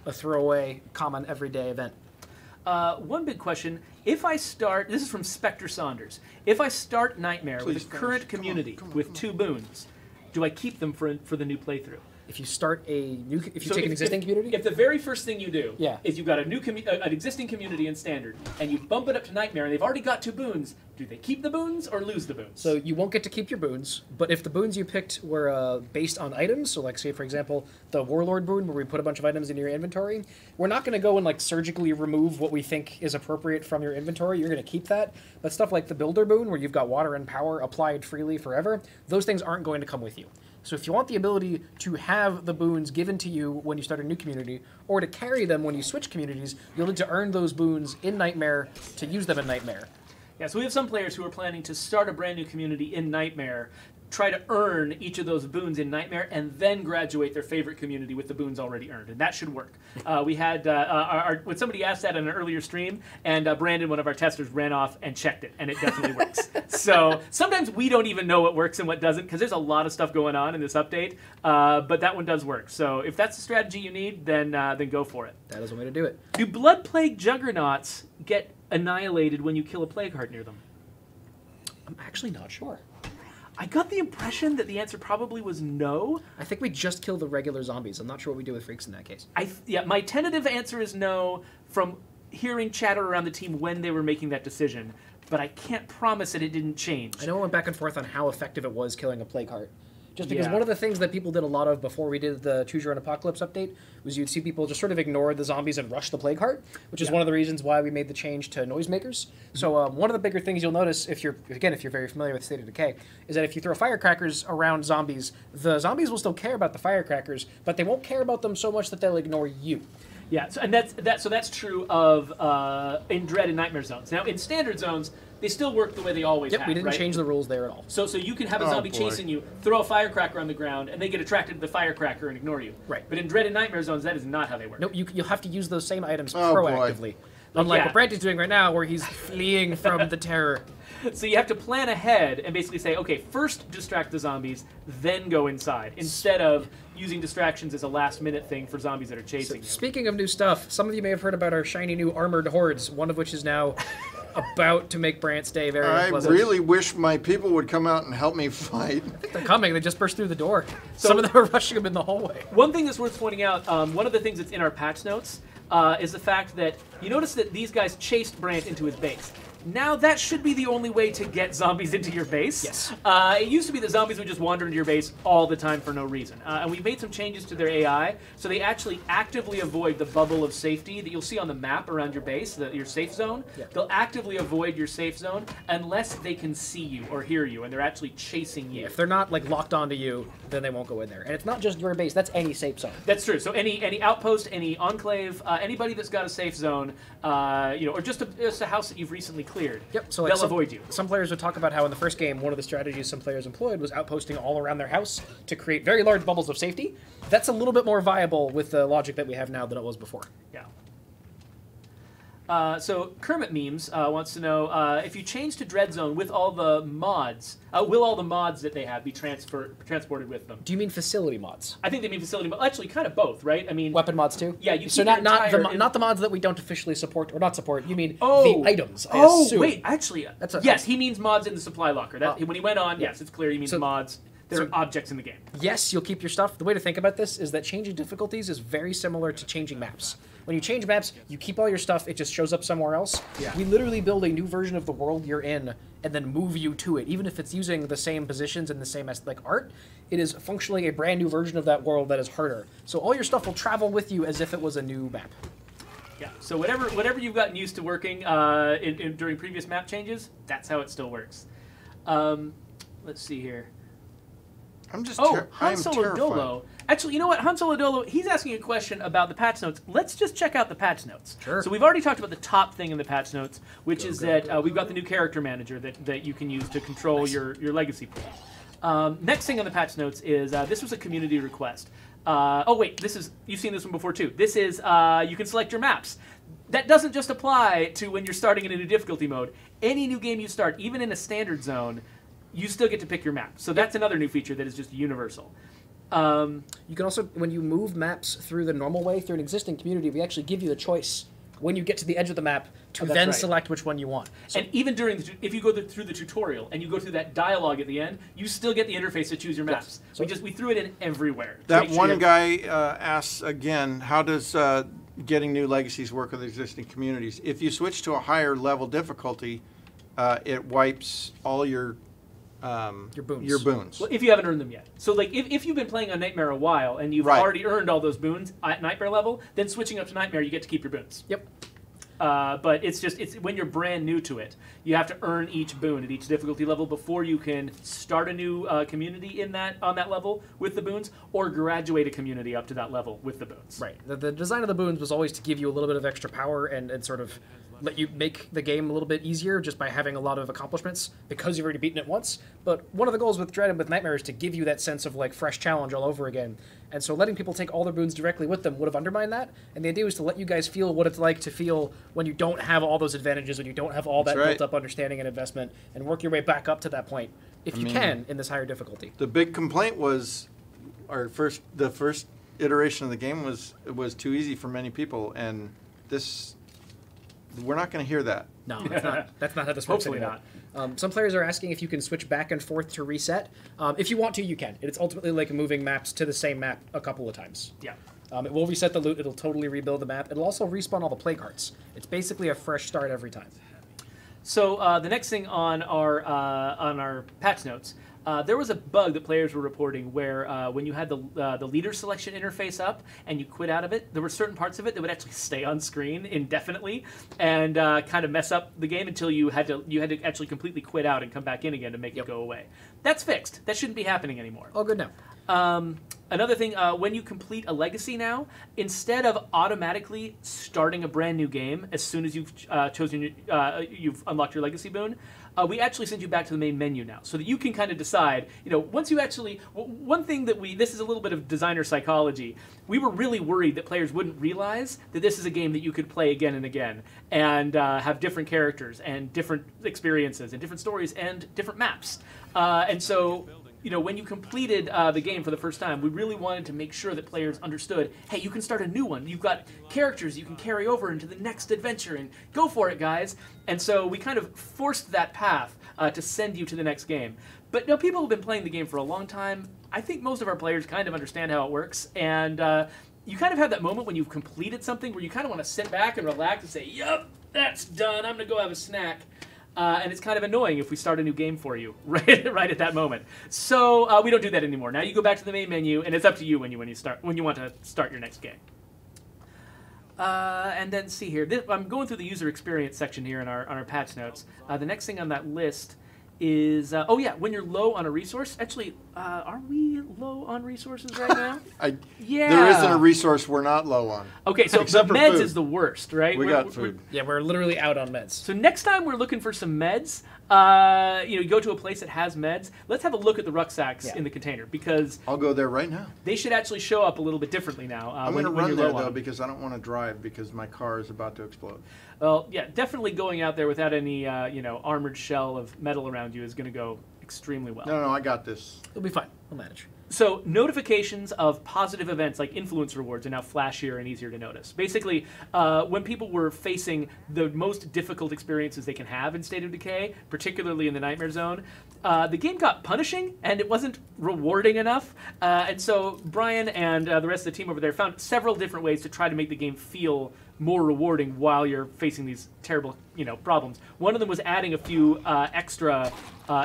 [SPEAKER 3] a throwaway, common, everyday event.
[SPEAKER 1] One big question. If I start... This is from Spectre Saunders. If I start Nightmare with a current community with 2 boons, do I keep them for the new playthrough?
[SPEAKER 3] If you start a new, if you take an existing community,
[SPEAKER 1] if the very first thing you do
[SPEAKER 3] Yeah.
[SPEAKER 1] is you've got a new an existing community in standard, and you bump it up to Nightmare, and they've already got 2 boons, do they keep the boons or lose the boons?
[SPEAKER 3] so you won't get to keep your boons. But if the boons you picked were based on items, so like say for example the Warlord boon where we put a bunch of items in your inventory, we're not going to go and like surgically remove what we think is appropriate from your inventory. You're going to keep that. But stuff like the Builder boon where you've got water and power applied freely forever, those things aren't going to come with you. So if you want the ability to have the boons given to you when you start a new community, or to carry them when you switch communities, you'll need to earn those boons in Nightmare to use them in Nightmare.
[SPEAKER 1] Yeah, so we have some players who are planning to start a brand new community in Nightmare, try to earn each of those boons in Nightmare, and then graduate their favorite community with the boons already earned, and that should work. We had when somebody asked that in an earlier stream, and Brandon, one of our testers, ran off and checked it, and it definitely works. So sometimes we don't even know what works and what doesn't, because there's a lot of stuff going on in this update, but that one does work. So if that's the strategy you need, then go for it.
[SPEAKER 3] That is a way to do it.
[SPEAKER 1] Do Blood Plague Juggernauts get annihilated when you kill a plague heart near them?
[SPEAKER 3] I'm actually not sure.
[SPEAKER 1] I got the impression that the answer probably was no.
[SPEAKER 3] I think we just kill the regular zombies. I'm not sure what we do with freaks in that case.
[SPEAKER 1] Yeah, my tentative answer is no from hearing chatter around the team when they were making that decision, but I can't promise that it didn't change.
[SPEAKER 3] I know it went back and forth on how effective it was killing a plague heart. Just because
[SPEAKER 1] Yeah.
[SPEAKER 3] one of the things that people did a lot of before we did the Choose Your Own Apocalypse update was you'd see people just sort of ignore the zombies and rush the plague heart, which is one of the reasons why we made the change to noisemakers. So one of the bigger things you'll notice if you're very familiar with State of Decay is that if you throw firecrackers around zombies, the zombies will still care about the firecrackers, but they won't care about them so much that they'll ignore you.
[SPEAKER 1] Yeah, so, and that's true of in Dread and Nightmare zones. Now in standard zones, they still work the way they always have.
[SPEAKER 3] We didn't
[SPEAKER 1] right?
[SPEAKER 3] change the rules there at all.
[SPEAKER 1] So you can have a zombie chasing you, throw a firecracker on the ground, and they get attracted to the firecracker and ignore you.
[SPEAKER 3] Right.
[SPEAKER 1] But in Dread and Nightmare zones, that is not how they work.
[SPEAKER 3] Nope, you'll have to use those same items
[SPEAKER 2] Oh,
[SPEAKER 3] proactively. Unlike
[SPEAKER 1] yeah.
[SPEAKER 3] what Brandy's doing right now, where he's fleeing from the terror.
[SPEAKER 1] So you have to plan ahead and basically say, okay, first distract the zombies, then go inside, instead of using distractions as a last-minute thing for zombies that are chasing you.
[SPEAKER 3] Speaking of new stuff, some of you may have heard about our shiny new armored hordes, one of which is now about to make Brant's day very
[SPEAKER 2] I
[SPEAKER 3] unpleasant.
[SPEAKER 2] really wish my people would come out and help me fight.
[SPEAKER 3] I think they're coming. They just burst through the door. Some of them are rushing them in the hallway.
[SPEAKER 1] One thing that's worth pointing out, one of the things that's in our patch notes is the fact that you notice that these guys chased Brant into his base. Now that should be the only way to get zombies into your base.
[SPEAKER 3] Yes.
[SPEAKER 1] It used to be the zombies would just wander into your base all the time for no reason. And we made some changes to their AI, so they actually actively avoid the bubble of safety that you'll see on the map around your base, your safe zone.
[SPEAKER 3] Yeah.
[SPEAKER 1] They'll actively avoid your safe zone unless they can see you or hear you, and they're actually chasing you.
[SPEAKER 3] If they're not like locked onto you, then they won't go in there. And it's not just your base; that's any safe zone.
[SPEAKER 1] That's true. So any outpost, any enclave, anybody that's got a safe zone, or just a house that you've recently cleared,
[SPEAKER 3] Yep. So like
[SPEAKER 1] they'll avoid you.
[SPEAKER 3] Some players would talk about how in the first game, one of the strategies some players employed was outposting all around their house to create very large bubbles of safety. That's a little bit more viable with the logic that we have now than it was before.
[SPEAKER 1] Yeah. So Kermit Memes wants to know if you change to Dread Zone with all the mods, will all the mods that they have be transported with them?
[SPEAKER 3] Do you mean facility mods?
[SPEAKER 1] I think they mean facility mods. Actually, kind of both, right? I mean,
[SPEAKER 3] Weapon mods too?
[SPEAKER 1] Yeah, you
[SPEAKER 3] so
[SPEAKER 1] keep
[SPEAKER 3] not
[SPEAKER 1] your
[SPEAKER 3] not the mods that we don't officially support or not support. You mean
[SPEAKER 1] Oh.
[SPEAKER 3] the items? I
[SPEAKER 1] Oh,
[SPEAKER 3] assume.
[SPEAKER 1] wait, actually, yes, he means mods in the supply locker. When he went on, yes, it's clear he means
[SPEAKER 3] So-
[SPEAKER 1] mods. They're objects in the game.
[SPEAKER 3] Yes, you'll keep your stuff. The way to think about this is that changing difficulties is very similar to changing maps. When you change maps, you keep all your stuff, it just shows up somewhere else.
[SPEAKER 1] Yeah.
[SPEAKER 3] We literally build a new version of the world you're in and then move you to it. Even if it's using the same positions and the same like art, it is functionally a brand new version of that world that is harder. So all your stuff will travel with you as if it was a new map.
[SPEAKER 1] Yeah. So whatever you've gotten used to working during previous map changes, that's how it still works. Let's see here.
[SPEAKER 2] I'm just
[SPEAKER 1] Han
[SPEAKER 2] I'm
[SPEAKER 1] Solo
[SPEAKER 2] terrified.
[SPEAKER 1] Dolo. Actually, you know what? Han Solo Dolo, he's asking a question about the patch notes. Let's just check out the patch notes.
[SPEAKER 3] Sure.
[SPEAKER 1] So we've already talked about the top thing in the patch notes, which is that we've got the new character manager that you can use to control your legacy pool. Next thing on the patch notes is this was a community request. Oh wait, you've seen this one before too. This is you can select your maps. That doesn't just apply to when you're starting in a new difficulty mode. Any new game you start, even in a standard zone, you still get to pick your map. So that's another new feature that is just universal.
[SPEAKER 3] You can also, when you move maps through the normal way, through an existing community, we actually give you the choice when you get to the edge of the map to
[SPEAKER 1] that's
[SPEAKER 3] then
[SPEAKER 1] right.
[SPEAKER 3] select which one you want. So
[SPEAKER 1] And even if you go through the tutorial and you go through that dialogue at the end, you still get the interface to choose your maps.
[SPEAKER 3] So-
[SPEAKER 1] we threw it in everywhere. to
[SPEAKER 2] That
[SPEAKER 1] make sure
[SPEAKER 2] one
[SPEAKER 1] you have-
[SPEAKER 2] guy asks again, how does getting new legacies work with existing communities? If you switch to a higher level difficulty, it wipes all your boons.
[SPEAKER 1] Well, if you haven't earned them yet. So like if you've been playing on Nightmare a while and you've
[SPEAKER 2] Right.
[SPEAKER 1] already earned all those boons at Nightmare level, then switching up to Nightmare, you get to keep your boons.
[SPEAKER 3] Yep.
[SPEAKER 1] But it's when you're brand new to it, you have to earn each boon at each difficulty level before you can start a new community on that level with the boons, or graduate a community up to that level with the boons.
[SPEAKER 3] Right. The design of the boons was always to give you a little bit of extra power and sort of let you make the game a little bit easier just by having a lot of accomplishments because you've already beaten it once. But one of the goals with Dread and with Nightmare is to give you that sense of like fresh challenge all over again. And so letting people take all their boons directly with them would have undermined that. And the idea was to let you guys feel what it's like to feel when you don't have all those advantages, when you don't have all that
[SPEAKER 2] That's right.
[SPEAKER 3] built up understanding and investment, and work your way back up to that point if you can in this higher difficulty.
[SPEAKER 2] The big complaint was the first iteration of the game was too easy for many people, and we're not going to hear that.
[SPEAKER 3] No, that's not how this works
[SPEAKER 1] Hopefully
[SPEAKER 3] anymore. Some players are asking if you can switch back and forth to reset. If you want to, you can. It's ultimately like moving maps to the same map a couple of times.
[SPEAKER 1] Yeah.
[SPEAKER 3] It will reset the loot. It'll totally rebuild the map. It'll also respawn all the plague hearts. It's basically a fresh start every time.
[SPEAKER 1] So the next thing on our patch notes, there was a bug that players were reporting where when you had the leader selection interface up and you quit out of it, there were certain parts of it that would actually stay on screen indefinitely and kind of mess up the game until you had to actually completely quit out and come back in again to make it go away. That's fixed. That shouldn't be happening anymore.
[SPEAKER 3] All good now.
[SPEAKER 1] Another thing, when you complete a legacy now, instead of automatically starting a brand new game as soon as you've you've unlocked your legacy boon, we actually send you back to the main menu now, so that you can kind of decide. Once you actually, one thing that this is a little bit of designer psychology. We were really worried that players wouldn't realize that this is a game that you could play again and again, and have different characters and different experiences and different stories and different maps, and so. When you completed the game for the first time, we really wanted to make sure that players understood, hey, you can start a new one. You've got characters you can carry over into the next adventure, and go for it, guys. And so we kind of forced that path to send you to the next game. But people have been playing the game for a long time. I think most of our players kind of understand how it works, and you kind of have that moment when you've completed something where you kind of want to sit back and relax and say, yup, that's done. I'm going to go have a snack. And it's kind of annoying if we start a new game for you right at that moment. So we don't do that anymore. Now you go back to the main menu, and it's up to you when you want to start your next game. And then see here. I'm going through the user experience section here on our patch notes. The next thing on that list is when you're low on a resource. Actually, are we low on resources right now? Yeah.
[SPEAKER 2] There isn't a resource we're not low on.
[SPEAKER 1] Okay, so
[SPEAKER 2] Except for
[SPEAKER 1] meds
[SPEAKER 2] food.
[SPEAKER 1] is the worst, right?
[SPEAKER 2] We got food.
[SPEAKER 3] Yeah, we're literally out on meds.
[SPEAKER 1] So next time we're looking for some meds, you go to a place that has meds. Let's have a look at the rucksacks in the container because
[SPEAKER 2] I'll go there right now.
[SPEAKER 1] they should actually show up a little bit differently now.
[SPEAKER 2] I'm going to run there though because I don't want to drive because my car is about to explode.
[SPEAKER 1] Well, yeah, definitely going out there without any armored shell of metal around you is going to go extremely well.
[SPEAKER 2] No, I got this.
[SPEAKER 3] It'll be fine. We'll manage.
[SPEAKER 1] So notifications of positive events like influence rewards are now flashier and easier to notice. Basically, when people were facing the most difficult experiences they can have in State of Decay, particularly in the Nightmare Zone, the game got punishing and it wasn't rewarding enough. And so Brian and the rest of the team over there found several different ways to try to make the game feel more rewarding while you're facing these terrible, problems. One of them was adding a few extra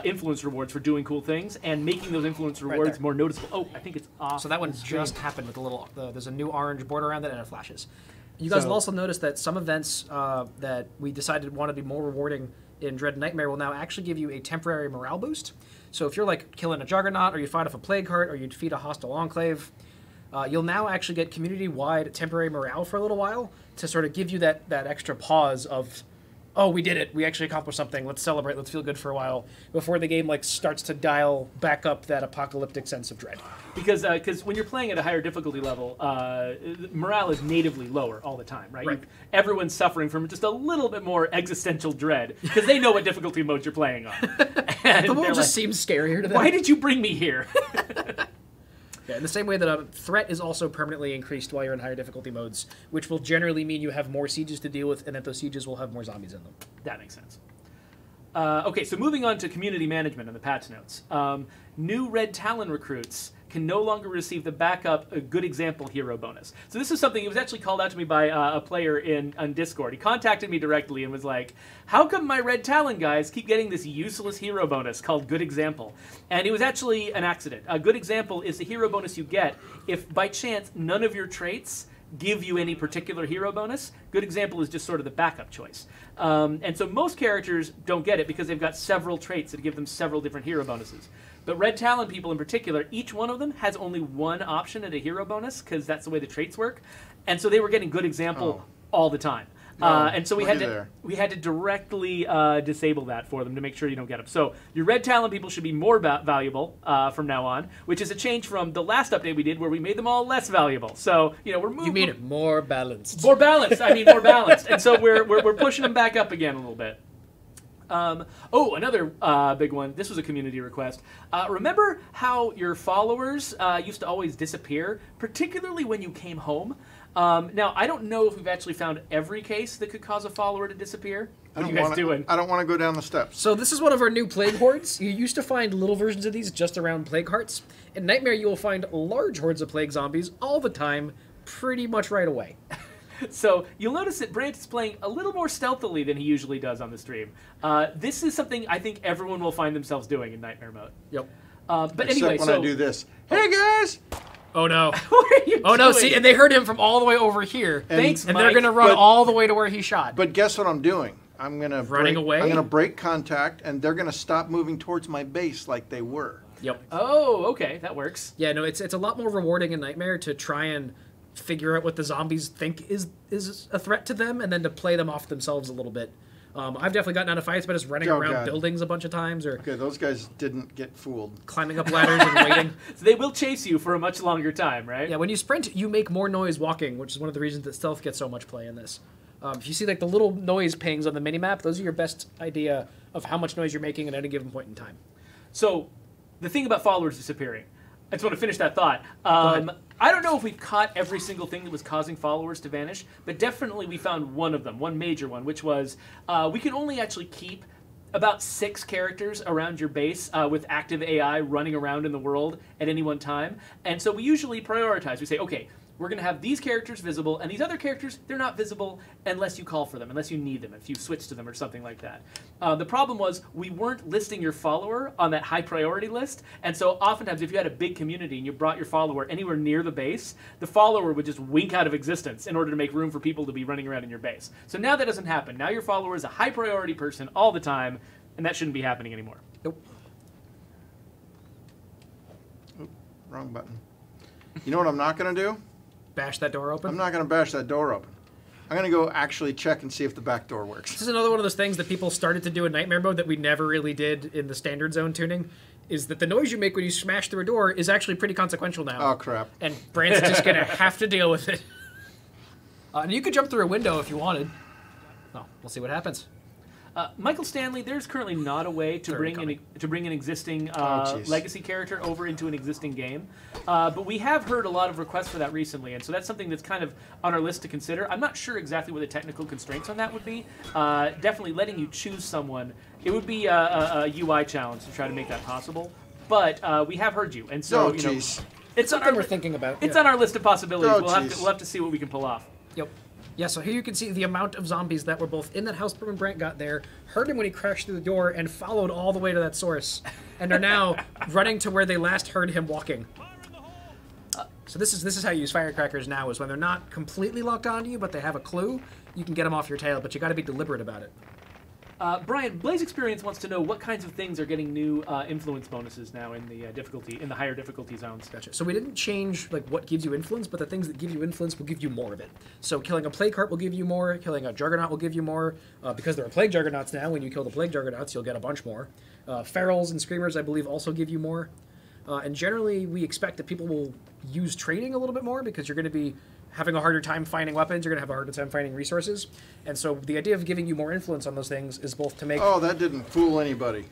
[SPEAKER 1] influence rewards for doing cool things and making those influence rewards
[SPEAKER 3] there.
[SPEAKER 1] more noticeable. Oh, I think it's off.
[SPEAKER 3] So that one just happened with a little. There's a new orange border around it and it flashes. You guys will also notice that some events that we decided want to be more rewarding in Dread Nightmare will now actually give you a temporary morale boost. So if you're like killing a Juggernaut, or you fight off a Plague Heart, or you defeat a hostile Enclave, you'll now actually get community-wide temporary morale for a little while to sort of give you that extra pause of, oh, we did it, we actually accomplished something, let's celebrate, let's feel good for a while, before the game starts to dial back up that apocalyptic sense of dread.
[SPEAKER 1] Because when you're playing at a higher difficulty level, morale is natively lower all the time, right? Everyone's suffering from just a little bit more existential dread because they know what difficulty mode you're playing on. And
[SPEAKER 3] The world just seems scarier to them.
[SPEAKER 1] why did you bring me here?
[SPEAKER 3] Yeah, in the same way that threat is also permanently increased while you're in higher difficulty modes, which will generally mean you have more sieges to deal with and that those sieges will have more zombies in them.
[SPEAKER 1] That makes sense. Okay, so moving on to community management in the patch notes. New Red Talon recruits can no longer receive the backup a good example hero bonus. So this is something, it was actually called out to me by a player on Discord. He contacted me directly and was like, how come my Red Talon guys keep getting this useless hero bonus called good example? And it was actually an accident. A good example is the hero bonus you get if by chance none of your traits give you any particular hero bonus. Good example is just sort of the backup choice. And so most characters don't get it because they've got several traits that give them several different hero bonuses. But Red Talon people in particular, each one of them has only one option at a hero bonus because that's the way the traits work. And so they were getting good example all the time. And so we had to directly disable that for them to make sure you don't get them. So your Red Talon people should be more valuable from now on, which is a change from the last update we did where we made them all less valuable. So we're moving.
[SPEAKER 3] You mean more balanced?
[SPEAKER 1] More balanced. I mean more balanced. And so we're pushing them back up again a little bit. Another big one. This was a community request. Remember how your followers used to always disappear, particularly when you came home? Now, I don't know if we've actually found every case that could cause a follower to disappear. What are you guys doing?
[SPEAKER 2] I don't want to go down the steps.
[SPEAKER 3] So this is one of our new plague hordes. You used to find little versions of these just around plague hearts. In Nightmare, you will find large hordes of plague zombies all the time, pretty much right away.
[SPEAKER 1] So you'll notice that Brant is playing a little more stealthily than he usually does on the stream. This is something I think everyone will find themselves doing in Nightmare mode.
[SPEAKER 3] Yep.
[SPEAKER 1] But
[SPEAKER 2] Except
[SPEAKER 1] anyway,
[SPEAKER 2] when I do this. Hey guys!
[SPEAKER 3] Oh no.
[SPEAKER 1] What are you
[SPEAKER 3] Oh no,
[SPEAKER 1] doing?
[SPEAKER 3] see, and they heard him from all the way over here.
[SPEAKER 1] Thanks,
[SPEAKER 3] And
[SPEAKER 1] Mike.
[SPEAKER 3] they're going to run
[SPEAKER 2] But-
[SPEAKER 3] all the way to where he shot.
[SPEAKER 2] But guess what I'm doing? I'm gonna
[SPEAKER 3] Running away?
[SPEAKER 2] I'm gonna break contact, and they're gonna stop moving towards my base like they were.
[SPEAKER 3] Yep.
[SPEAKER 1] Oh, okay, that works.
[SPEAKER 3] Yeah, no, it's a lot more rewarding in Nightmare to try and figure out what the zombies think is a threat to them, and then to play them off themselves a little bit. I've definitely gotten out of fights by just running around
[SPEAKER 2] God.
[SPEAKER 3] buildings a bunch of times, or
[SPEAKER 2] Okay, those guys didn't get fooled.
[SPEAKER 3] climbing up ladders and waiting.
[SPEAKER 1] So they will chase you for a much longer time, right?
[SPEAKER 3] Yeah, when you sprint, you make more noise walking, which is one of the reasons that stealth gets so much play in this. If you see like the little noise pings on the minimap, those are your best idea of how much noise you're making at any given point in time.
[SPEAKER 1] So the thing about followers disappearing, I just want to finish that thought.
[SPEAKER 3] ahead.
[SPEAKER 1] I don't know if we've caught every single thing that was causing followers to vanish, but definitely we found one of them, one major one, which was we can only actually keep about 6 characters around your base with active AI running around in the world at any one time. And so we usually prioritize. We say, okay, we're going to have these characters visible, and these other characters, they're not visible unless you call for them, unless you need them, if you switch to them or something like that. The problem was we weren't listing your follower on that high priority list, and so oftentimes if you had a big community and you brought your follower anywhere near the base, the follower would just wink out of existence in order to make room for people to be running around in your base. So now that doesn't happen. Now your follower is a high priority person all the time, and that shouldn't be happening anymore.
[SPEAKER 3] Nope.
[SPEAKER 2] Oop, wrong button. You know what I'm not going to do?
[SPEAKER 3] Bash that door open.
[SPEAKER 2] I'm not going to bash that door open. I'm going to go actually check and see if the back door works.
[SPEAKER 3] This is another one of those things that people started to do in Nightmare mode that we never really did in the standard zone tuning, is that the noise you make when you smash through a door is actually pretty consequential now.
[SPEAKER 2] Oh, crap.
[SPEAKER 3] And Brant's just going to have to deal with it. And you could jump through a window if you wanted. Oh, we'll see what happens.
[SPEAKER 1] Michael Stanley, there's currently not a way to bring an existing legacy character over into an existing game, but we have heard a lot of requests for that recently, and so that's something that's kind of on our list to consider. I'm not sure exactly what the technical constraints on that would be. Definitely letting you choose someone, it would be a UI challenge to try to make that possible, but we have heard you, and so you know, it's
[SPEAKER 3] something we're thinking about.
[SPEAKER 1] It's on our list of possibilities. We'll have to see what we can pull off.
[SPEAKER 3] Yep. Yeah, so here you can see the amount of zombies that were both in that house when Brant got there, heard him when he crashed through the door, and followed all the way to that source, and are now running to where they last heard him walking. So this is how you use firecrackers now, is when they're not completely locked onto you, but they have a clue, you can get them off your tail, but you got to be deliberate about it.
[SPEAKER 1] Brian, Blaze Experience wants to know what kinds of things are getting new influence bonuses now in the higher difficulty zones.
[SPEAKER 3] Gotcha. So we didn't change like what gives you influence, but the things that give you influence will give you more of it. So killing a plague heart will give you more. Killing a juggernaut will give you more. Because there are plague juggernauts now, when you kill the plague juggernauts, you'll get a bunch more. Ferals and screamers, I believe, also give you more. And generally, we expect that people will use training a little bit more because you're going to be having a harder time finding weapons, you're going to have a harder time finding resources. And so the idea of giving you more influence on those things is both to make...
[SPEAKER 2] Oh, that didn't fool anybody.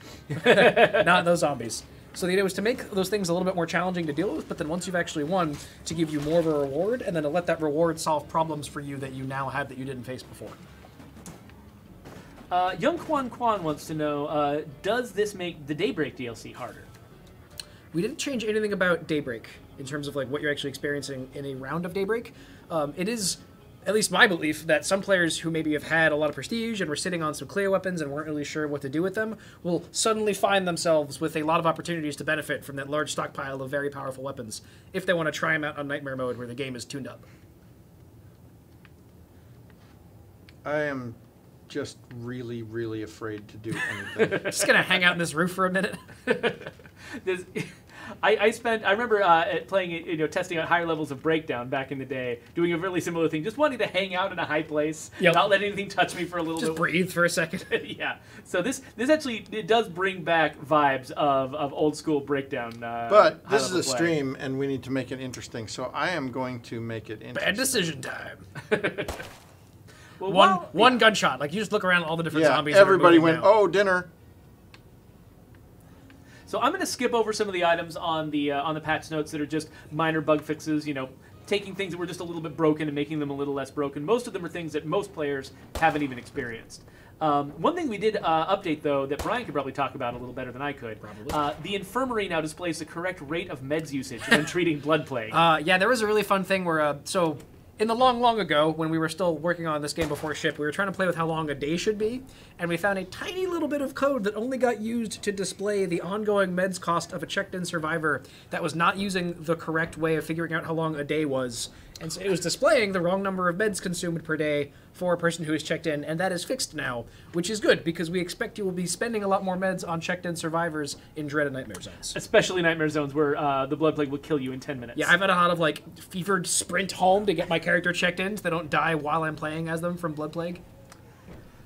[SPEAKER 3] Not those zombies. So the idea was to make those things a little bit more challenging to deal with, but then once you've actually won, to give you more of a reward, and then to let that reward solve problems for you that you now have that you didn't face before.
[SPEAKER 1] Young Quan wants to know, does this make the Daybreak DLC harder?
[SPEAKER 3] We didn't change anything about Daybreak in terms of like what you're actually experiencing in a round of Daybreak. It is, at least my belief, that some players who maybe have had a lot of prestige and were sitting on some clear weapons and weren't really sure what to do with them will suddenly find themselves with a lot of opportunities to benefit from that large stockpile of very powerful weapons if they want to try them out on Nightmare mode where the game is tuned up.
[SPEAKER 2] I am just really, really afraid to do anything.
[SPEAKER 3] Just gonna hang out in this roof for a minute.
[SPEAKER 1] I remember playing, testing out higher levels of Breakdown back in the day, doing a really similar thing, just wanting to hang out in a high place, not let anything touch me for a little bit.
[SPEAKER 3] Just breathe for a second.
[SPEAKER 1] Yeah. So this actually, it does bring back vibes of old school Breakdown.
[SPEAKER 2] But this is a stream, and we need to make it interesting, so I am going to make it interesting.
[SPEAKER 3] Bad decision time.
[SPEAKER 1] Well,
[SPEAKER 3] one gunshot. Like, you just look around all the different zombies.
[SPEAKER 2] Everybody went, oh, dinner.
[SPEAKER 1] So I'm going to skip over some of the items on the patch notes that are just minor bug fixes, taking things that were just a little bit broken and making them a little less broken. Most of them are things that most players haven't even experienced. One thing we did update, though, that Brian could probably talk about a little better than I could.
[SPEAKER 3] Probably.
[SPEAKER 1] The infirmary now displays the correct rate of meds usage when treating blood plague.
[SPEAKER 3] Yeah, there was a really fun thing where, in the long ago, when we were still working on this game before ship, we were trying to play with how long a day should be, and we found a tiny little bit of code that only got used to display the ongoing meds cost of a checked-in survivor that was not using the correct way of figuring out how long a day was. And so it was displaying the wrong number of meds consumed per day for a person who is checked in, and that is fixed now, which is good, because we expect you will be spending a lot more meds on checked-in survivors in dreaded Nightmare Zones.
[SPEAKER 1] Especially Nightmare Zones, where the blood plague will kill you in 10 minutes.
[SPEAKER 3] Yeah, I've had a lot of, fevered sprint home to get my character checked in so they don't die while I'm playing as them from blood plague.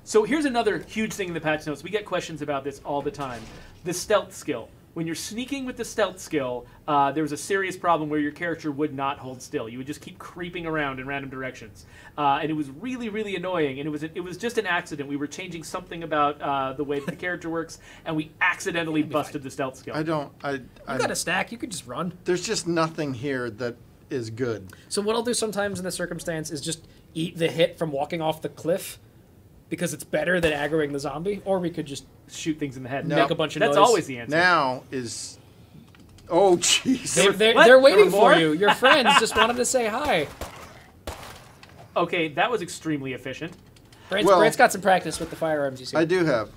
[SPEAKER 1] So here's another huge thing in the patch notes. We get questions about this all the time. The stealth skill. When you're sneaking with the stealth skill, there was a serious problem where your character would not hold still. You would just keep creeping around in random directions. And it was really, really annoying. And it was just an accident. We were changing something about the way that the character works, and we accidentally busted the stealth skill.
[SPEAKER 2] You've
[SPEAKER 3] got a stack. You could just run.
[SPEAKER 2] There's just nothing here that is good.
[SPEAKER 3] So what I'll do sometimes in this circumstance is just eat the hit from walking off the cliff, because it's better than aggroing the zombie, or we could just
[SPEAKER 1] shoot things in the head.
[SPEAKER 3] Make a bunch of noise.
[SPEAKER 1] That's always the answer.
[SPEAKER 2] Now is Oh, jeez.
[SPEAKER 3] They're waiting
[SPEAKER 1] There were
[SPEAKER 3] for
[SPEAKER 1] more?
[SPEAKER 3] you. Your friends just wanted to say hi.
[SPEAKER 1] Okay, that was extremely efficient.
[SPEAKER 3] Brant's got some practice with the firearms, you see.
[SPEAKER 2] I do have.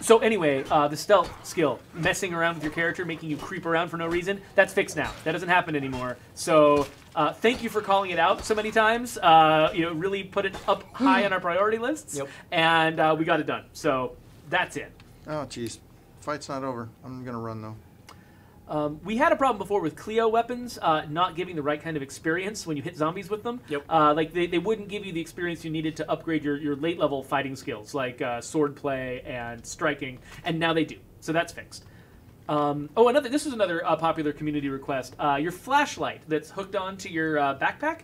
[SPEAKER 1] So anyway, the stealth skill, messing around with your character, making you creep around for no reason, that's fixed now. That doesn't happen anymore. So thank you for calling it out so many times. Really put it up high on our priority lists, and we got it done. So that's it.
[SPEAKER 2] Oh, jeez. Fight's not over. I'm going to run, though.
[SPEAKER 1] We had a problem before with Clio weapons not giving the right kind of experience when you hit zombies with them.
[SPEAKER 3] Yep.
[SPEAKER 1] Like they wouldn't give you the experience you needed to upgrade your late level fighting skills, like sword play and striking, and now they do. So that's fixed. This was another popular community request. Your flashlight that's hooked onto your backpack.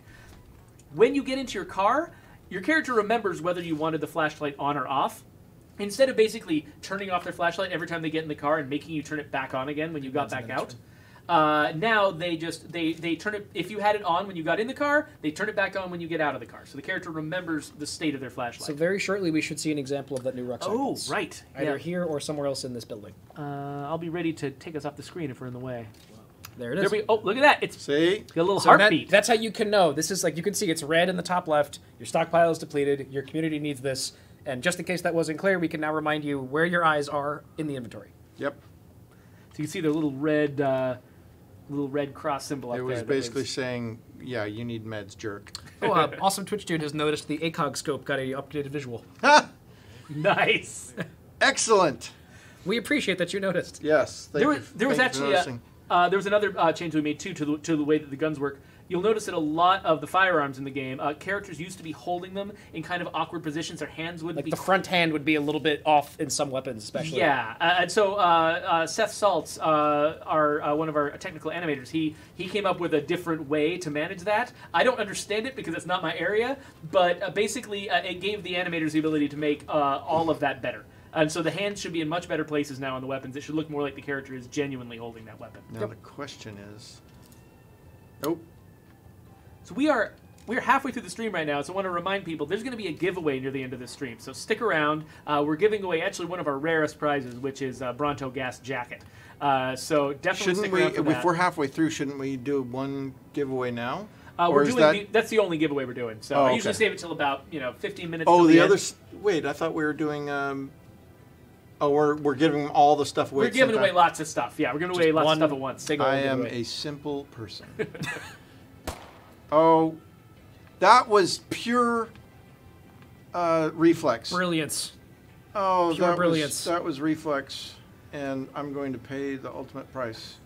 [SPEAKER 1] When you get into your car, your character remembers whether you wanted the flashlight on or off. Instead of basically turning off their flashlight every time they get in the car and making you turn it back on again when you got back out, now they turn it. If you had it on when you got in the car, they turn it back on when you get out of the car. So the character remembers the state of their flashlight.
[SPEAKER 3] So very shortly we should see an example of that new rucksack.
[SPEAKER 1] Oh, right.
[SPEAKER 3] Either here or somewhere else in this building.
[SPEAKER 1] I'll be ready to take us off the screen if we're in the way.
[SPEAKER 3] There it is.
[SPEAKER 1] Look at that. It's
[SPEAKER 2] See?
[SPEAKER 1] got a little
[SPEAKER 3] So
[SPEAKER 1] heartbeat.
[SPEAKER 3] that's how you can know. This is like, you can see it's red in the top left. Your stockpile is depleted. Your community needs this. And just in case that wasn't clear, we can now remind you where your eyes are in the inventory.
[SPEAKER 2] Yep.
[SPEAKER 1] So you can see the little red cross symbol up
[SPEAKER 2] It
[SPEAKER 1] there.
[SPEAKER 2] was
[SPEAKER 1] that
[SPEAKER 2] basically saying, yeah, you need meds, jerk.
[SPEAKER 3] Oh, awesome Twitch dude has noticed the ACOG scope got a updated visual.
[SPEAKER 1] Nice.
[SPEAKER 2] Excellent.
[SPEAKER 3] We appreciate that you noticed.
[SPEAKER 2] Yes.
[SPEAKER 1] There was
[SPEAKER 2] Thank you for
[SPEAKER 1] actually
[SPEAKER 2] noticing.
[SPEAKER 1] there was another change we made too to the way that the guns work. You'll notice that a lot of the firearms in the game, characters used to be holding them in kind of awkward positions. Their hands would
[SPEAKER 3] Like
[SPEAKER 1] be
[SPEAKER 3] the front hand would be a little bit off in some weapons, especially.
[SPEAKER 1] Yeah, and so Seth Saltz, one of our technical animators, he came up with a different way to manage that. I don't understand it because it's not my area, but basically it gave the animators the ability to make all of that better. And so the hands should be in much better places now on the weapons. It should look more like the character is genuinely holding that weapon.
[SPEAKER 2] Now the question is... Nope.
[SPEAKER 1] So we're halfway through the stream right now, so I want to remind people there's going to be a giveaway near the end of this stream. So stick around. We're giving away actually one of our rarest prizes, which is a Bronto Gas Jacket. So definitely stick around for that.
[SPEAKER 2] If we're halfway through, shouldn't we do one giveaway now?
[SPEAKER 1] That's the only giveaway we're doing. So I usually save it till about 15 minutes.
[SPEAKER 2] Oh,
[SPEAKER 1] till
[SPEAKER 2] the
[SPEAKER 1] end.
[SPEAKER 2] others. Wait, I thought we were doing. We're giving all the stuff away.
[SPEAKER 1] We're giving away lots of stuff. Yeah, we're giving away lots of stuff at once.
[SPEAKER 2] I am a simple person. Oh, that was pure reflex.
[SPEAKER 3] Brilliance.
[SPEAKER 2] Oh,
[SPEAKER 3] Pure brilliance.
[SPEAKER 2] That was reflex, and I'm going to pay the ultimate price.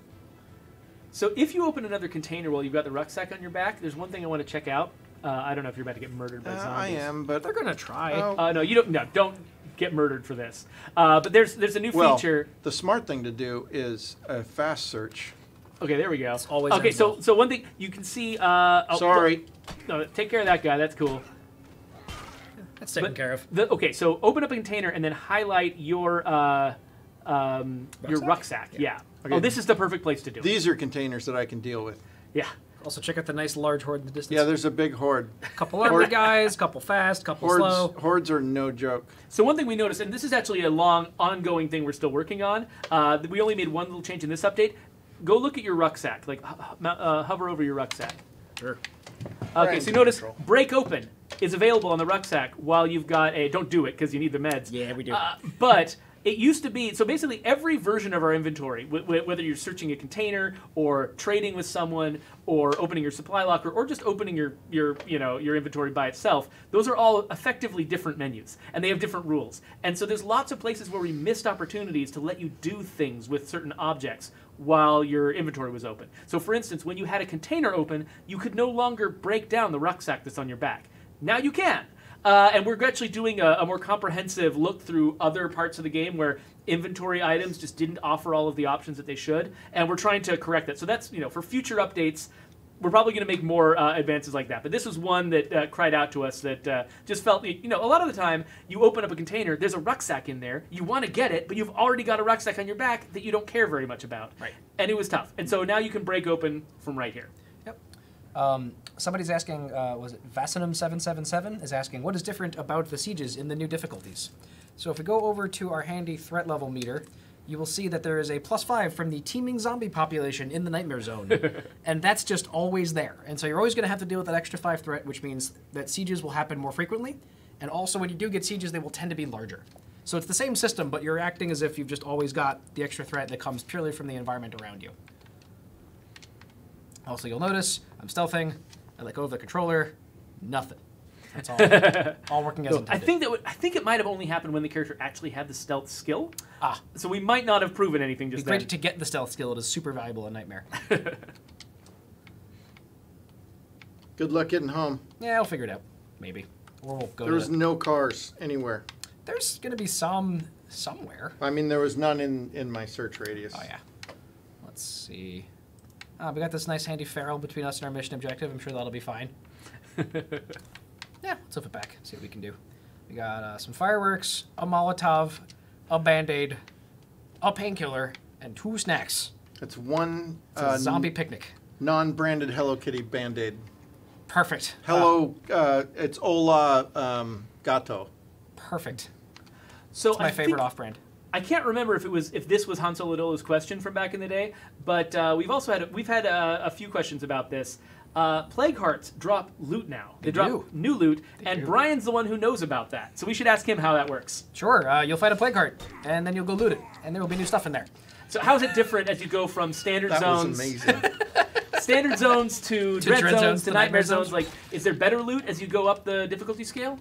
[SPEAKER 1] So if you open another container while you've got the rucksack on your back, there's one thing I want to check out. I don't know if you're about to get murdered by zombies.
[SPEAKER 2] I am, but
[SPEAKER 3] They're gonna try.
[SPEAKER 1] No, you don't. No, don't get murdered for this. But there's a new feature.
[SPEAKER 2] The smart thing to do is a fast search.
[SPEAKER 1] Okay, there we go.
[SPEAKER 3] always
[SPEAKER 1] okay.
[SPEAKER 3] ends well.
[SPEAKER 1] So one thing you can see.
[SPEAKER 2] Sorry.
[SPEAKER 1] No, take care of that guy. That's cool.
[SPEAKER 3] That's taken care of.
[SPEAKER 1] Okay, so open up a container and then highlight your rucksack. Yeah.
[SPEAKER 2] Okay.
[SPEAKER 1] Oh, this is the perfect place to do it.
[SPEAKER 2] These are containers that I can deal with.
[SPEAKER 1] Yeah.
[SPEAKER 3] Also, check out the nice large horde in the distance.
[SPEAKER 2] Yeah, there's a big horde.
[SPEAKER 3] Couple armored guys, couple fast, couple slow.
[SPEAKER 2] Hordes are no joke.
[SPEAKER 1] So one thing we noticed, and this is actually a long, ongoing thing we're still working on. We only made one little change in this update. Go look at your rucksack. Like hover over your rucksack.
[SPEAKER 3] Sure.
[SPEAKER 1] Okay, so you notice break open is available on the rucksack while you've got a. Don't do it because you need the meds.
[SPEAKER 3] Yeah, we do.
[SPEAKER 1] But it used to be, so basically every version of our inventory, whether you're searching a container or trading with someone or opening your supply locker or just opening your inventory by itself, those are all effectively different menus and they have different rules. And so there's lots of places where we missed opportunities to let you do things with certain objects while your inventory was open. So for instance, when you had a container open, you could no longer break down the rucksack that's on your back. Now you can. And we're actually doing a more comprehensive look through other parts of the game where inventory items just didn't offer all of the options that they should, and we're trying to correct that. So that's, for future updates, we're probably going to make more advances like that. But this was one that cried out to us that just felt, a lot of the time you open up a container, there's a rucksack in there, you want to get it, but you've already got a rucksack on your back that you don't care very much about.
[SPEAKER 3] Right.
[SPEAKER 1] And it was tough. And so now you can break open from right here.
[SPEAKER 3] Yep. Somebody's asking, was it Vasinum777 is asking, what is different about the sieges in the new difficulties? So if we go over to our handy threat level meter, you will see that there is a +5 from the teeming zombie population in the Nightmare Zone. And that's just always there. And so you're always going to have to deal with that extra 5 threat, which means that sieges will happen more frequently. And also when you do get sieges, they will tend to be larger. So it's the same system, but you're acting as if you've just always got the extra threat that comes purely from the environment around you. Also, you'll notice I'm stealthing. I let go of the controller. Nothing. That's all working as intended.
[SPEAKER 1] I think it might have only happened when the character actually had the stealth skill.
[SPEAKER 3] Ah.
[SPEAKER 1] So we might not have proven anything just
[SPEAKER 3] It's
[SPEAKER 1] then.
[SPEAKER 3] great to get the stealth skill. It is super valuable in Nightmare.
[SPEAKER 2] Good luck getting home.
[SPEAKER 3] Yeah, I'll figure it out. Maybe. Or we'll go
[SPEAKER 2] There's no cars anywhere.
[SPEAKER 3] There's going to be some somewhere.
[SPEAKER 2] I mean, there was none in my search radius.
[SPEAKER 3] Oh, yeah. Let's see. We got this nice handy feral between us and our mission objective. I'm sure that'll be fine. Yeah, let's flip it back. See what we can do. We got some fireworks, a Molotov, a Band-Aid, a painkiller, and 2 snacks.
[SPEAKER 2] It's one
[SPEAKER 3] It's a zombie picnic.
[SPEAKER 2] non-branded Hello Kitty Band-Aid.
[SPEAKER 3] Perfect.
[SPEAKER 2] Hello, it's Hola Gato.
[SPEAKER 3] Perfect.
[SPEAKER 1] So
[SPEAKER 3] It's my favorite off-brand.
[SPEAKER 1] I can't remember if this was Han Solodolo's question from back in the day, but we've had a few questions about this. Plague Hearts drop loot now. They drop new loot, and Brian's the one who knows about that. So we should ask him how that works.
[SPEAKER 3] Sure. You'll find a plague heart, and then you'll go loot it, and there will be new stuff in there.
[SPEAKER 1] So how is it different as you go from standard zones?
[SPEAKER 2] That was amazing.
[SPEAKER 1] Standard zones to dread zones to nightmare zones.
[SPEAKER 3] zones.
[SPEAKER 1] Like, is there better loot as you go up the difficulty scale?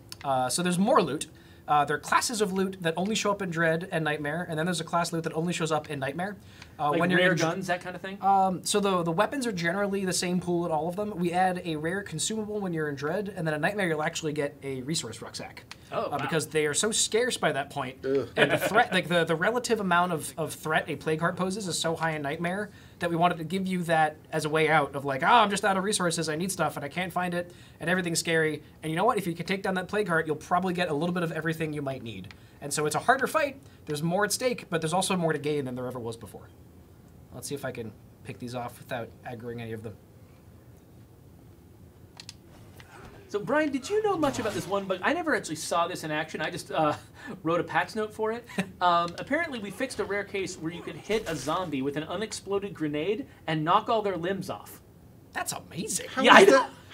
[SPEAKER 3] So there's more loot. There are classes of loot that only show up in Dread and Nightmare, and then there's a class loot that only shows up in Nightmare.
[SPEAKER 1] Like
[SPEAKER 3] when you're
[SPEAKER 1] rare
[SPEAKER 3] in
[SPEAKER 1] guns, that kind of thing?
[SPEAKER 3] So the weapons are generally the same pool at all of them. We add a rare consumable when you're in Dread, and then in Nightmare you'll actually get a resource rucksack.
[SPEAKER 1] Oh, wow.
[SPEAKER 3] Because they are so scarce by that point, and the threat, like the relative amount of threat a Plague Heart poses is so high in Nightmare that we wanted to give you that as a way out of like, I'm just out of resources, I need stuff, and I can't find it, and everything's scary. And you know what? If you can take down that Plague Heart, you'll probably get a little bit of everything you might need. And so it's a harder fight. There's more at stake, but there's also more to gain than there ever was before. Let's see if I can pick these off without aggroing any of them.
[SPEAKER 1] So, Brian, did you know much about this one bug? I never actually saw this in action. I just wrote a patch note for it. Apparently, we fixed a rare case where you could hit a zombie with an unexploded grenade and knock all their limbs off.
[SPEAKER 3] That's amazing.
[SPEAKER 2] How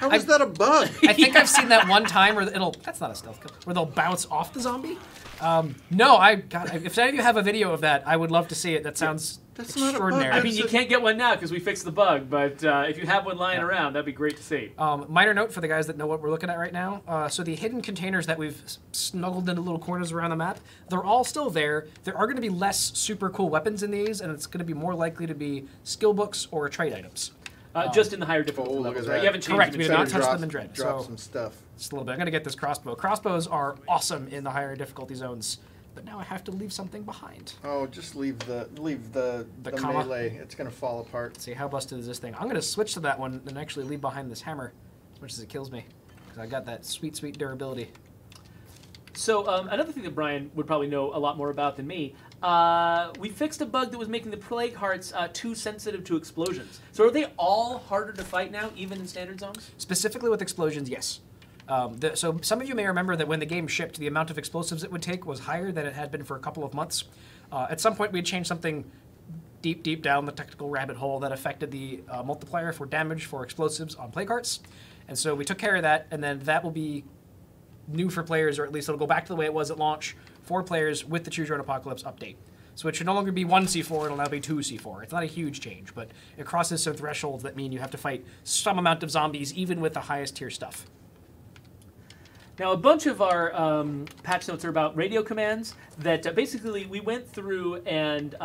[SPEAKER 2] is that a bug?
[SPEAKER 3] I think I've seen that one time where that's not a stealth kill, where they'll bounce off the zombie. No, if any of you have a video of that, I would love to see it. That sounds
[SPEAKER 2] That's not a bug.
[SPEAKER 3] extraordinary.
[SPEAKER 1] I mean, you can't get one now because we fixed the bug, but if you have one lying around, that'd be great to see.
[SPEAKER 3] Minor note for the guys that know what we're looking at right now. So the hidden containers that we've snuggled into little corners around the map, they're all still there. There are going to be less super cool weapons in these, and it's going to be more likely to be skill books or trade items.
[SPEAKER 1] Just in the higher difficulty
[SPEAKER 2] look
[SPEAKER 1] levels,
[SPEAKER 2] at
[SPEAKER 1] right?
[SPEAKER 2] that.
[SPEAKER 1] You haven't changed
[SPEAKER 3] Correct,
[SPEAKER 1] them
[SPEAKER 3] we
[SPEAKER 1] in
[SPEAKER 3] did not
[SPEAKER 1] standard.
[SPEAKER 3] touch them in Dread.
[SPEAKER 2] Drop
[SPEAKER 3] So
[SPEAKER 2] some stuff.
[SPEAKER 3] just a little bit. I'm going to get this crossbow. Crossbows are awesome in the higher difficulty zones, but now I have to leave something behind.
[SPEAKER 2] Oh, just leave the
[SPEAKER 3] comma.
[SPEAKER 2] melee. It's gonna fall apart.
[SPEAKER 3] Let's see, how busted is this thing? I'm going to switch to that one and actually leave behind this hammer as much as it kills me, because I got that sweet, sweet durability.
[SPEAKER 1] So another thing that Brian would probably know a lot more about than me, we fixed a bug that was making the Plague Hearts too sensitive to explosions. So are they all harder to fight now, even in standard zones?
[SPEAKER 3] Specifically with explosions, yes. So some of you may remember that when the game shipped, the amount of explosives it would take was higher than it had been for a couple of months. At some point, we had changed something deep, deep down the technical rabbit hole that affected the multiplier for damage for explosives on Plague Hearts. And so we took care of that, and then that will be new for players, or at least it'll go back to the way it was at launch for players with the Choose Your Own Apocalypse update. So it should no longer be 1 C4, it'll now be 2 C4. It's not a huge change, but it crosses some thresholds that mean you have to fight some amount of zombies, even with the highest tier stuff.
[SPEAKER 1] Now, a bunch of our patch notes are about radio commands that basically we went through and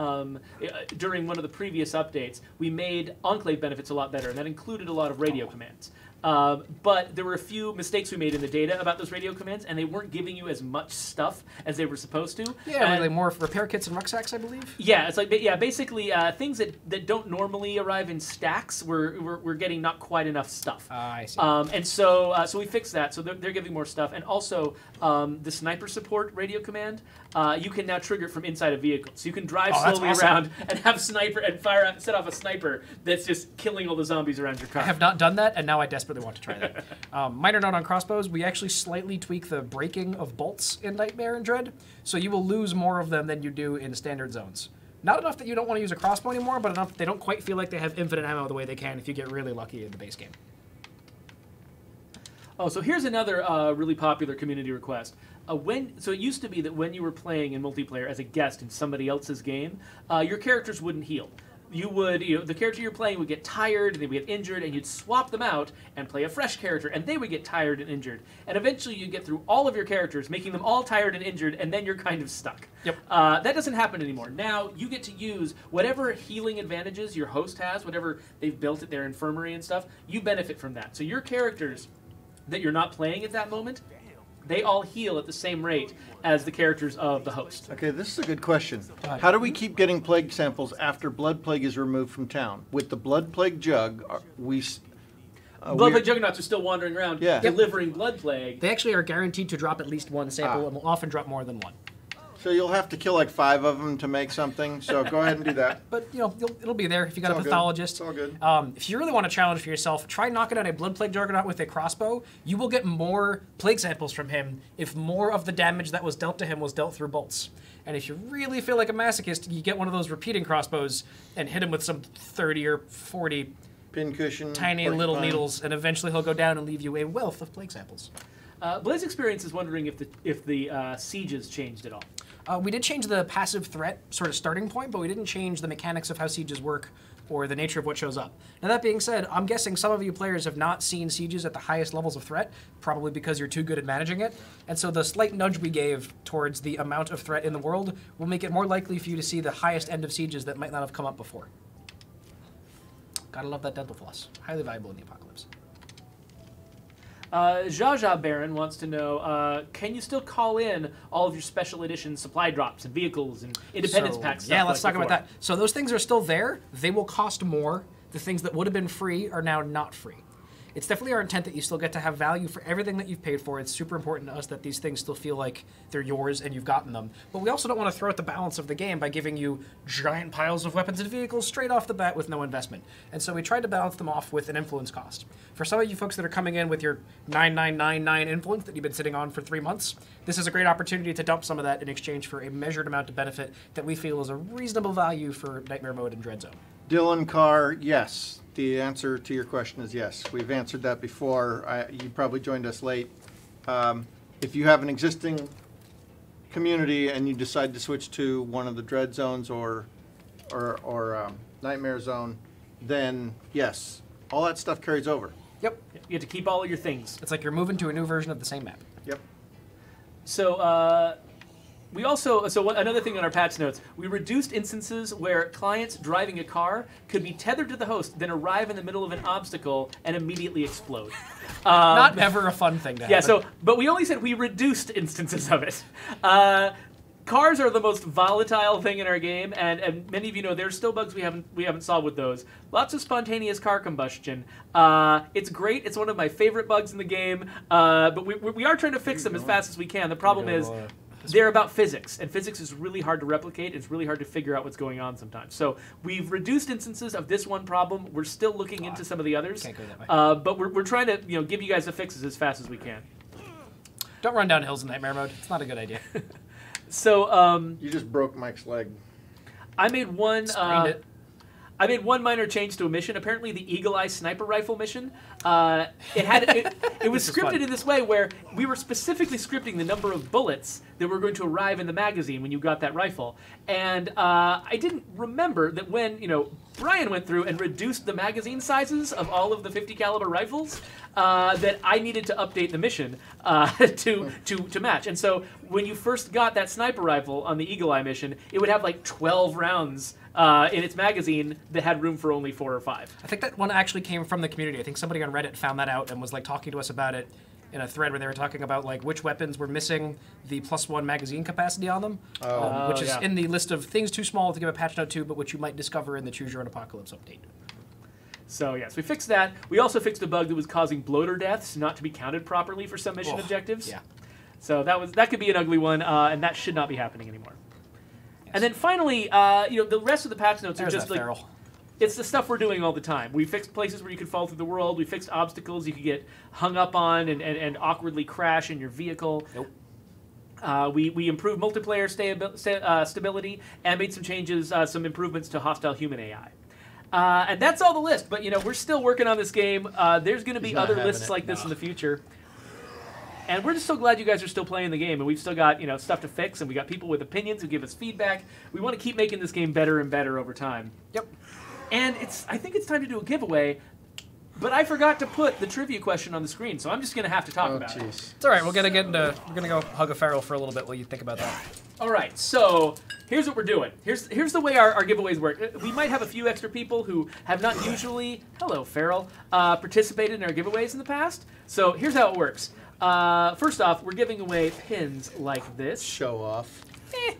[SPEAKER 1] during one of the previous updates, we made Enclave benefits a lot better, and that included a lot of radio commands. But there were a few mistakes we made in the data about those radio commands, and they weren't giving you as much stuff as they were supposed to.
[SPEAKER 3] Yeah, like more repair kits and rucksacks, I believe.
[SPEAKER 1] Yeah, it's like basically things that don't normally arrive in stacks. We're getting not quite enough stuff.
[SPEAKER 3] I see.
[SPEAKER 1] And so we fixed that. So they're giving more stuff, and also the sniper support radio command. You can now trigger it from inside a vehicle, so you can drive slowly around and have sniper and set off a sniper that's just killing all the zombies around your car.
[SPEAKER 3] I have not done that, and now I desperately want to try that. Minor note on crossbows, we actually slightly tweak the breaking of bolts in Nightmare and Dread, so you will lose more of them than you do in standard zones. Not enough that you don't want to use a crossbow anymore, but enough that they don't quite feel like they have infinite ammo the way they can if you get really lucky in the base game.
[SPEAKER 1] Oh, so here's another really popular community request. So it used to be that when you were playing in multiplayer as a guest in somebody else's game, your characters wouldn't heal. The character you're playing would get tired and they would get injured, and you'd swap them out and play a fresh character, and they would get tired and injured. And eventually you'd get through all of your characters, making them all tired and injured, and then you're kind of stuck.
[SPEAKER 3] Yep.
[SPEAKER 1] That doesn't happen anymore. Now you get to use whatever healing advantages your host has, whatever they've built at their infirmary and stuff, you benefit from that. So your characters that you're not playing at that moment, they all heal at the same rate as the characters of the host.
[SPEAKER 2] Okay, this is a good question. How do we keep getting plague samples after blood plague is removed from town? With the blood plague jug,
[SPEAKER 1] Blood plague juggernauts are still wandering around delivering blood plague.
[SPEAKER 3] They actually are guaranteed to drop at least one sample, and will often drop more than one.
[SPEAKER 2] So you'll have to kill like 5 of them to make something. So go ahead and do that.
[SPEAKER 3] But it'll be there if you got a pathologist.
[SPEAKER 2] It's all good.
[SPEAKER 3] If you really want to challenge for yourself, try knocking out a blood plague juggernaut with a crossbow. You will get more plague samples from him if more of the damage that was dealt to him was dealt through bolts. And if you really feel like a masochist, you get one of those repeating crossbows and hit him with some 30 or 40
[SPEAKER 2] pincushion,
[SPEAKER 3] tiny little needles, and eventually he'll go down and leave you a wealth of plague samples.
[SPEAKER 1] Blaze Experience is wondering if the sieges changed at all.
[SPEAKER 3] We did change the passive threat sort of starting point, but we didn't change the mechanics of how sieges work or the nature of what shows up. Now that being said, I'm guessing some of you players have not seen sieges at the highest levels of threat, probably because you're too good at managing it. And so the slight nudge we gave towards the amount of threat in the world will make it more likely for you to see the highest end of sieges that might not have come up before. Gotta love that dental floss. Highly valuable in the apocalypse.
[SPEAKER 1] Jaja Baron wants to know, can you still call in all of your special edition supply drops and vehicles and independence packs?
[SPEAKER 3] Yeah, let's talk about that. So those things are still there. They will cost more. The things that would have been free are now not free. It's definitely our intent that you still get to have value for everything that you've paid for. It's super important to us that these things still feel like they're yours and you've gotten them. But we also don't want to throw out the balance of the game by giving you giant piles of weapons and vehicles straight off the bat with no investment. And so we tried to balance them off with an influence cost. For some of you folks that are coming in with your 9999 influence that you've been sitting on for 3 months, this is a great opportunity to dump some of that in exchange for a measured amount of benefit that we feel is a reasonable value for Nightmare Mode and Dread Zone.
[SPEAKER 2] Dylan Carr, yes. The answer to your question is yes. We've answered that before. You probably joined us late. If you have an existing community and you decide to switch to one of the Dread Zones or Nightmare Zone, then yes, all that stuff carries over.
[SPEAKER 3] Yep.
[SPEAKER 1] You have to keep all of your things.
[SPEAKER 3] It's like you're moving to a new version of the same map.
[SPEAKER 2] Yep.
[SPEAKER 1] So, we also, another thing on our patch notes, we reduced instances where clients driving a car could be tethered to the host, then arrive in the middle of an obstacle and immediately explode.
[SPEAKER 3] Not ever a fun thing to happen.
[SPEAKER 1] Yeah, but we only said we reduced instances of it. Cars are the most volatile thing in our game, and many of you know there's still bugs we haven't solved with those. Lots of spontaneous car combustion. It's great. It's one of my favorite bugs in the game, but we are trying to fix them as fast as we can. The problem is they're about physics, and physics is really hard to replicate. It's really hard to figure out what's going on sometimes. So we've reduced instances of this one problem. We're still looking into some of the others,
[SPEAKER 3] can't go that way.
[SPEAKER 1] but we're trying to give you guys the fixes as fast as we can.
[SPEAKER 3] Don't run down hills in Nightmare Mode. It's not a good idea.
[SPEAKER 1] So
[SPEAKER 2] you just broke Mike's leg.
[SPEAKER 1] I made one.
[SPEAKER 3] Sprained it.
[SPEAKER 1] I made one minor change to a mission. Apparently, the Eagle Eye sniper rifle mission, it was scripted in this way where we were specifically scripting the number of bullets that were going to arrive in the magazine when you got that rifle. And I didn't remember that when Brian went through and reduced the magazine sizes of all of the 50 caliber rifles, that I needed to update the mission to match. And so when you first got that sniper rifle on the Eagle Eye mission, it would have like 12 rounds in its magazine that had room for only 4 or 5.
[SPEAKER 3] I think that one actually came from the community. I think somebody on Reddit found that out and was like talking to us about it in a thread where they were talking about like which weapons were missing the +1 magazine capacity on them, which is in the list of things too small to give a patch note to, but which you might discover in the Choose Your Own Apocalypse update.
[SPEAKER 1] So yes, we fixed that. We also fixed a bug that was causing bloater deaths not to be counted properly for some mission objectives.
[SPEAKER 3] Yeah.
[SPEAKER 1] So that could be an ugly one, and that should not be happening anymore. Yes. And then finally, the rest of the patch notes are just like
[SPEAKER 3] feral.
[SPEAKER 1] It's the stuff we're doing all the time. We fixed places where you could fall through the world. We fixed obstacles you could get hung up on and awkwardly crash in your vehicle.
[SPEAKER 3] Nope.
[SPEAKER 1] We improved multiplayer stability and made some changes, some improvements to hostile human AI. And that's all the list. But we're still working on this game. There's going to be other lists like this in the future. And we're just so glad you guys are still playing the game, and we've still got stuff to fix, and we got people with opinions who give us feedback. We want to keep making this game better and better over time.
[SPEAKER 3] Yep.
[SPEAKER 1] And I think it's time to do a giveaway. But I forgot to put the trivia question on the screen, so I'm just going to have to talk about it.
[SPEAKER 3] It's all right. We're gonna go hug a feral for a little bit while you think about that.
[SPEAKER 1] All right. So here's what we're doing. Here's the way our giveaways work. We might have a few extra people who have not usually, hello feral, participated in our giveaways in the past. So here's how it works. First off, we're giving away pins like this.
[SPEAKER 2] Show off.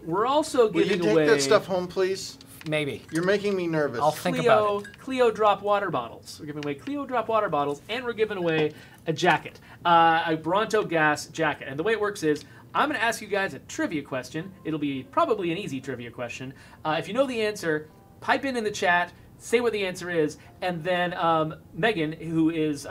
[SPEAKER 1] We're also
[SPEAKER 2] Will
[SPEAKER 1] giving
[SPEAKER 2] you take
[SPEAKER 1] away
[SPEAKER 2] that stuff home, please?
[SPEAKER 3] Maybe.
[SPEAKER 2] You're making me nervous.
[SPEAKER 3] I'll think about it.
[SPEAKER 1] Clio drop water bottles. We're giving away Clio drop water bottles, and we're giving away a jacket, a Bronto gas jacket. And the way it works is, I'm going to ask you guys a trivia question. It'll be probably an easy trivia question. If you know the answer, pipe in the chat, say what the answer is, and then Megan, who is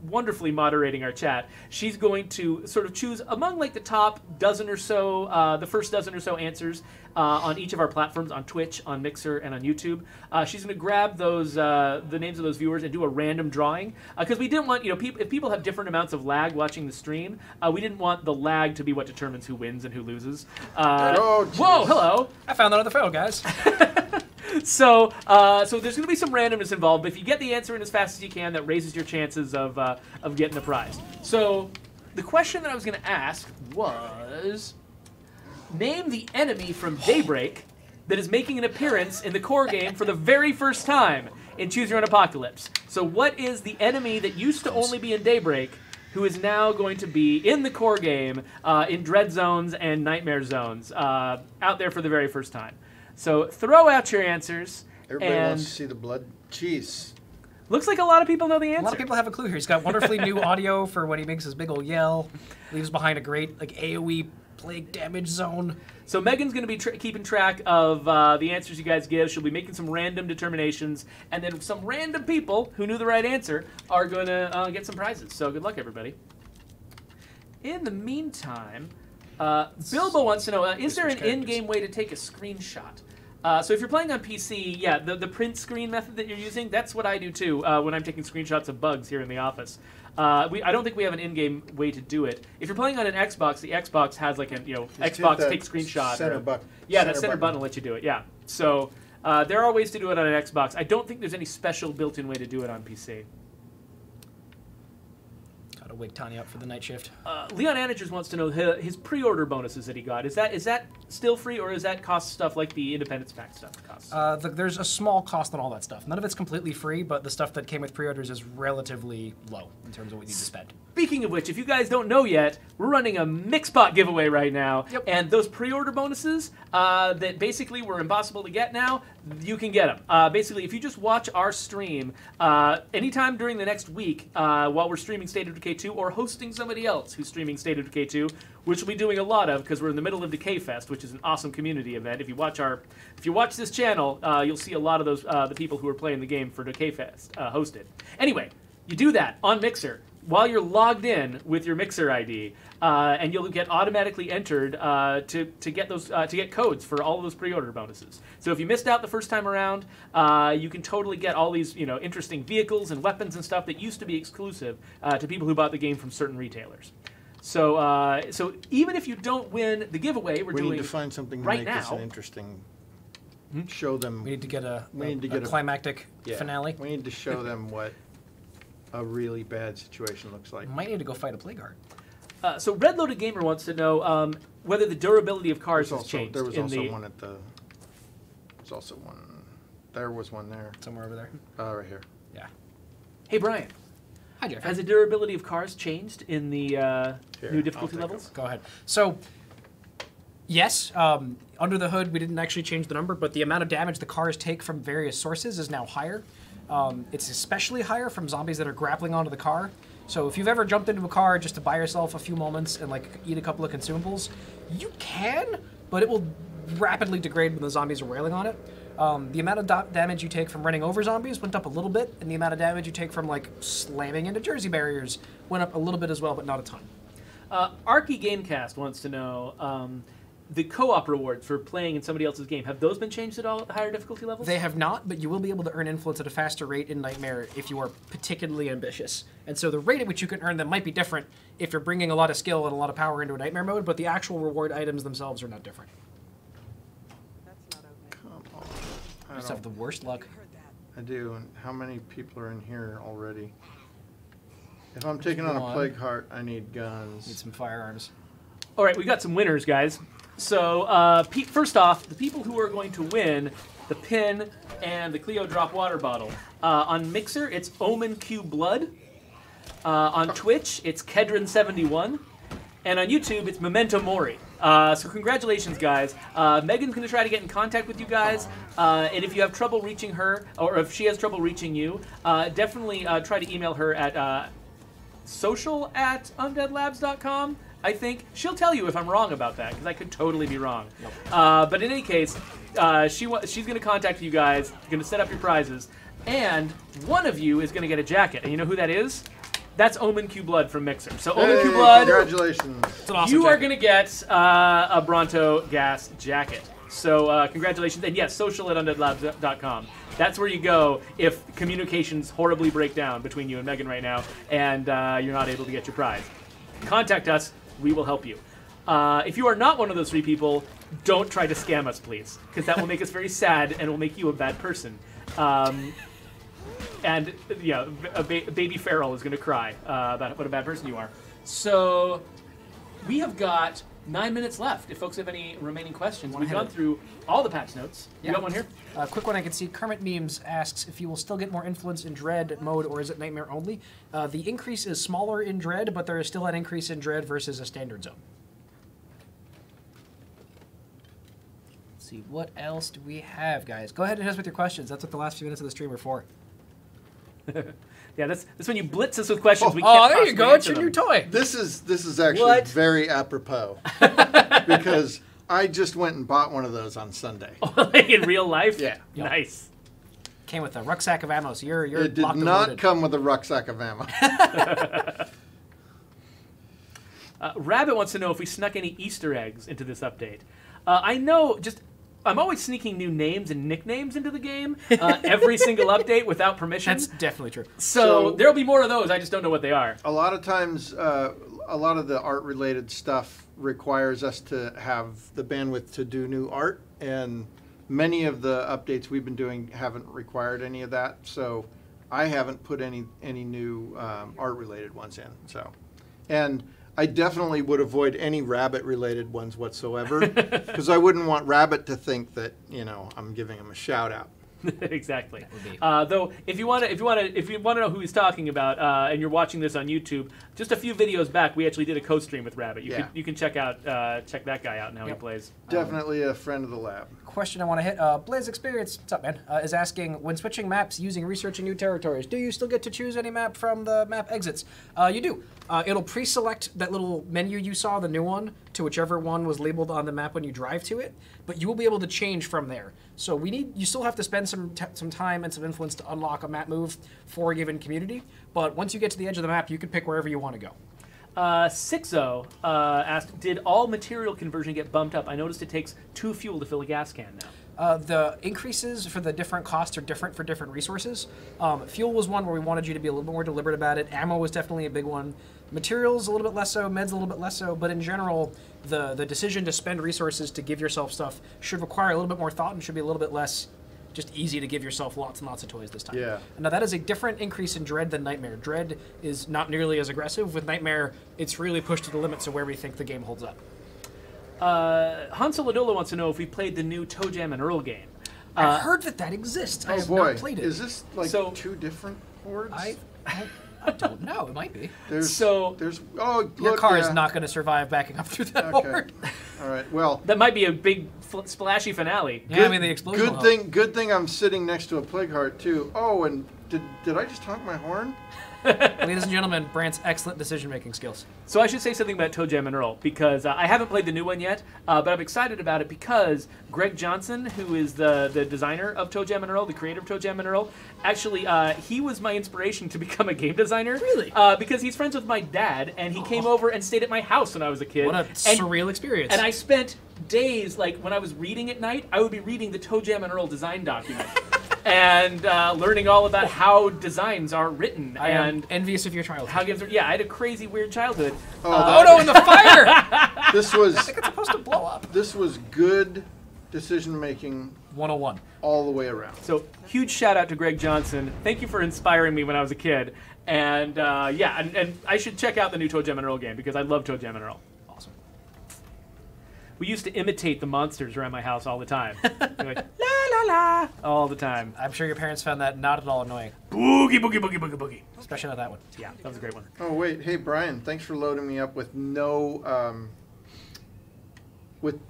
[SPEAKER 1] wonderfully moderating our chat, she's going to sort of choose among like the top dozen or so, the first dozen or so answers on each of our platforms, on Twitch, on Mixer, and on YouTube. She's going to grab those the names of those viewers and do a random drawing, because we didn't want, if people have different amounts of lag watching the stream, we didn't want the lag to be what determines who wins and who loses. Whoa, hello.
[SPEAKER 3] I found that on the feral, guys.
[SPEAKER 1] So there's going to be some randomness involved, but if you get the answer in as fast as you can, that raises your chances of getting the prize. So the question that I was going to ask was, name the enemy from Daybreak that is making an appearance in the core game for the very first time in Choose Your Own Apocalypse. So what is the enemy that used to only be in Daybreak who is now going to be in the core game, in Dread Zones and Nightmare Zones, out there for the very first time? So throw out your answers.
[SPEAKER 2] Everybody wants to see the blood. Jeez.
[SPEAKER 1] Looks like a lot of people know the answer.
[SPEAKER 3] A lot of people have a clue here. He's got wonderfully new audio for when he makes his big old yell. Leaves behind a great AoE plague damage zone.
[SPEAKER 1] So Megan's going to be keeping track of the answers you guys give. She'll be making some random determinations, and then some random people who knew the right answer are going to get some prizes. So good luck, everybody. In the meantime, Bilbo wants to know, is there an in-game way to take a screenshot? So if you're playing on PC, yeah, the print screen method that you're using, that's what I do too when I'm taking screenshots of bugs here in the office. I don't think we have an in-game way to do it. If you're playing on an Xbox, the Xbox has like Xbox take screenshot.
[SPEAKER 2] Center button.
[SPEAKER 1] Yeah, that center button will let you do it. Yeah. So there are ways to do it on an Xbox. I don't think there's any special built-in way to do it on PC.
[SPEAKER 3] Gotta wake Tanya up for the night shift.
[SPEAKER 1] Leon Anagers wants to know his pre-order bonuses that he got. Is that still free, or is that cost stuff like the Independence Pack stuff costs?
[SPEAKER 3] There's a small cost on all that stuff. None of it's completely free, but the stuff that came with pre-orders is relatively low in terms of what you need to spend.
[SPEAKER 1] Speaking of which, if you guys don't know yet, we're running a Mixpot giveaway right now.
[SPEAKER 3] Yep.
[SPEAKER 1] And those pre-order bonuses that basically were impossible to get now, you can get them. Basically, if you just watch our stream anytime during the next week while we're streaming State of Decay 2 or hosting somebody else who's streaming State of Decay 2, which we'll be doing a lot of because we're in the middle of Decay Fest, which is an awesome community event. If you watch this channel, you'll see a lot of those the people who are playing the game for Decay Fest hosted. Anyway, you do that on Mixer while you're logged in with your Mixer ID, and you'll get automatically entered to get those to get codes for all of those pre-order bonuses. So if you missed out the first time around, you can totally get all these interesting vehicles and weapons and stuff that used to be exclusive to people who bought the game from certain retailers. So so even if you don't win the giveaway, we
[SPEAKER 2] need to find something to
[SPEAKER 1] right
[SPEAKER 2] make this an interesting. Show them.
[SPEAKER 3] We need to get a
[SPEAKER 2] a
[SPEAKER 3] climactic finale.
[SPEAKER 2] We need to show them what a really bad situation looks like.
[SPEAKER 3] Might need to go fight a plague heart.
[SPEAKER 1] So Red Loaded Gamer wants to know whether the durability of cars has changed.
[SPEAKER 2] There was also one at the. There's also one. There was one there.
[SPEAKER 3] Somewhere over there.
[SPEAKER 2] Right here.
[SPEAKER 3] Yeah.
[SPEAKER 1] Hey Brian.
[SPEAKER 3] Hi Jeff.
[SPEAKER 1] Has the durability of cars changed in the new difficulty levels?
[SPEAKER 3] Go ahead. So, yes, under the hood we didn't actually change the number, but the amount of damage the cars take from various sources is now higher. It's especially higher from zombies that are grappling onto the car. So if you've ever jumped into a car just to buy yourself a few moments and eat a couple of consumables, you can, but it will rapidly degrade when the zombies are railing on it. The amount of damage you take from running over zombies went up a little bit, and the amount of damage you take from slamming into Jersey barriers went up a little bit as well, but not a ton.
[SPEAKER 1] Arky Gamecast wants to know the co-op rewards for playing in somebody else's game. Have those been changed at all at higher difficulty levels?
[SPEAKER 3] They have not, but you will be able to earn influence at a faster rate in Nightmare if you are particularly ambitious. And so the rate at which you can earn them might be different if you're bringing a lot of skill and a lot of power into a Nightmare mode, but the actual reward items themselves are not different.
[SPEAKER 2] Come on.
[SPEAKER 3] You just have the worst luck.
[SPEAKER 2] I do. And how many people are in here already? If I'm taking on a Plague Heart, I need guns.
[SPEAKER 3] Need some firearms.
[SPEAKER 1] All right, we got some winners, guys. So, first off, the people who are going to win the pin and the Cleo Drop water bottle. On Mixer, it's Omen Q Blood. On Twitch, it's Kedron71. And on YouTube, it's Memento Mori. So congratulations, guys. Megan's going to try to get in contact with you guys. And if you have trouble reaching her, or if she has trouble reaching you, definitely try to email her at social@undeadlabs.com. I think she'll tell you if I'm wrong about that, because I could totally be wrong. Yep. But in any case, she's going to contact you guys, going to set up your prizes, and one of you is going to get a jacket. And you know who that is? That's Omen Q Blood from Mixer. So Omen Q Blood,
[SPEAKER 2] congratulations!
[SPEAKER 3] It's an awesome
[SPEAKER 1] you
[SPEAKER 3] jacket.
[SPEAKER 1] are going to get a Bronto Gas jacket. So congratulations, and yes, social@undeadlabs.com. That's where you go if communications horribly break down between you and Megan right now, and you're not able to get your prize. Contact us. We will help you. If you are not one of those 3 people, don't try to scam us, please, because that will make us very sad and will make you a bad person. And yeah, baby Feral is going to cry about what a bad person you are. So we have got 9 minutes left. If folks have any remaining questions, we've gone through all the patch notes. You got one here?
[SPEAKER 3] Quick one I can see. Kermit Memes asks if you will still get more influence in Dread mode, or is it Nightmare only? The increase is smaller in Dread, but there is still an increase in Dread versus a standard zone. Let's see, what else do we have, guys? Go ahead and hit us with your questions. That's what the last few minutes of the stream are for.
[SPEAKER 1] Yeah, that's when you blitz us with questions. We can't
[SPEAKER 3] there you go. It's your new toy.
[SPEAKER 2] This is actually very apropos because I just went and bought one of those on Sunday.
[SPEAKER 1] In real life?
[SPEAKER 2] Yeah.
[SPEAKER 3] Yep.
[SPEAKER 1] Nice.
[SPEAKER 3] Came with a rucksack of ammo, so you're
[SPEAKER 2] It did
[SPEAKER 3] locked and
[SPEAKER 2] not
[SPEAKER 3] loaded.
[SPEAKER 2] come with a rucksack of ammo.
[SPEAKER 1] Rabbit wants to know if we snuck any Easter eggs into this update. I know, I'm always sneaking new names and nicknames into the game every single update without permission.
[SPEAKER 3] That's definitely true.
[SPEAKER 1] So there'll be more of those. I just don't know what they are.
[SPEAKER 2] A lot of times, a lot of the art-related stuff requires us to have the bandwidth to do new art, and many of the updates we've been doing haven't required any of that. So I haven't put any new art-related ones in. So, and I definitely would avoid any Rabbit-related ones whatsoever, because I wouldn't want Rabbit to think that I'm giving him a shout out.
[SPEAKER 1] Exactly. Though, if you want to know who he's talking about, and you're watching this on YouTube, just a few videos back, we actually did a co-stream with Rabbit. You can check that guy out and how he plays.
[SPEAKER 2] Definitely a friend of the lab.
[SPEAKER 3] Question I want to hit. Blaze Experience, what's up, man? Is asking, when switching maps using researching new territories, do you still get to choose any map from the map exits? You do. It'll pre-select that little menu you saw, the new one, to whichever one was labeled on the map when you drive to it, but you will be able to change from there. So you still have to spend some time and some influence to unlock a map move for a given community, but once you get to the edge of the map, you can pick wherever you want to go.
[SPEAKER 1] Sixo asked, did all material conversion get bumped up? I noticed it takes 2 fuel to fill a gas can now.
[SPEAKER 3] The increases for the different costs are different for different resources. Fuel was one where we wanted you to be a little bit more deliberate about it. Ammo was definitely a big one. Materials a little bit less so, meds a little bit less so, but in general, the decision to spend resources to give yourself stuff should require a little bit more thought and should be a little bit less just easy to give yourself lots and lots of toys this time.
[SPEAKER 2] Yeah.
[SPEAKER 3] Now that is a different increase in Dread than Nightmare. Dread is not nearly as aggressive. With Nightmare, it's really pushed to the limits of where we think the game holds up.
[SPEAKER 1] Hansel Ladola wants to know if we played the new Toe Jam and Earl game.
[SPEAKER 3] I've heard that exists. I have not played it.
[SPEAKER 2] Is this like 2 different boards?
[SPEAKER 3] I don't know. It might be.
[SPEAKER 2] Your
[SPEAKER 3] car is not going to survive backing up through that board.
[SPEAKER 2] All right. Well,
[SPEAKER 1] that might be a big splashy finale.
[SPEAKER 3] Yeah, I mean the explosion.
[SPEAKER 2] Good thing I'm sitting next to a Plague Heart too. Oh, and did I just honk my horn?
[SPEAKER 3] Ladies and gentlemen, Brant's excellent decision-making skills.
[SPEAKER 1] So I should say something about Toe Jam and Earl, because I haven't played the new one yet, but I'm excited about it because Greg Johnson, who is the designer of Toe Jam and Earl, the creator of Toe Jam and Earl, actually, he was my inspiration to become a game designer.
[SPEAKER 3] Really?
[SPEAKER 1] Because he's friends with my dad, and he came over and stayed at my house when I was a kid.
[SPEAKER 3] What a surreal experience.
[SPEAKER 1] And I spent days, like, when I was reading at night, I would be reading the Toe Jam and Earl design document. And learning all about how designs are written.
[SPEAKER 3] I am
[SPEAKER 1] and
[SPEAKER 3] envious of your childhood.
[SPEAKER 1] how games are, yeah, I had a crazy, weird childhood.
[SPEAKER 3] Oh no, in the fire!
[SPEAKER 2] This was
[SPEAKER 3] It's supposed to blow up.
[SPEAKER 2] this was good decision making
[SPEAKER 3] 101.
[SPEAKER 2] all the way around.
[SPEAKER 1] So, huge shout out to Greg Johnson. Thank you for inspiring me when I was a kid. And yeah, and I should check out the new Toe Jam and Earl game because I love Toe Jam and Earl.
[SPEAKER 3] Awesome.
[SPEAKER 1] We used to imitate the monsters around my house all the time. Like, la la la, all the time.
[SPEAKER 3] I'm sure your parents found that not at all annoying,
[SPEAKER 1] Boogie, boogie, boogie, boogie, boogie.
[SPEAKER 3] especially not that one.
[SPEAKER 1] Yeah, that was a great one.
[SPEAKER 2] Oh wait, hey Brian, thanks for loading me up with no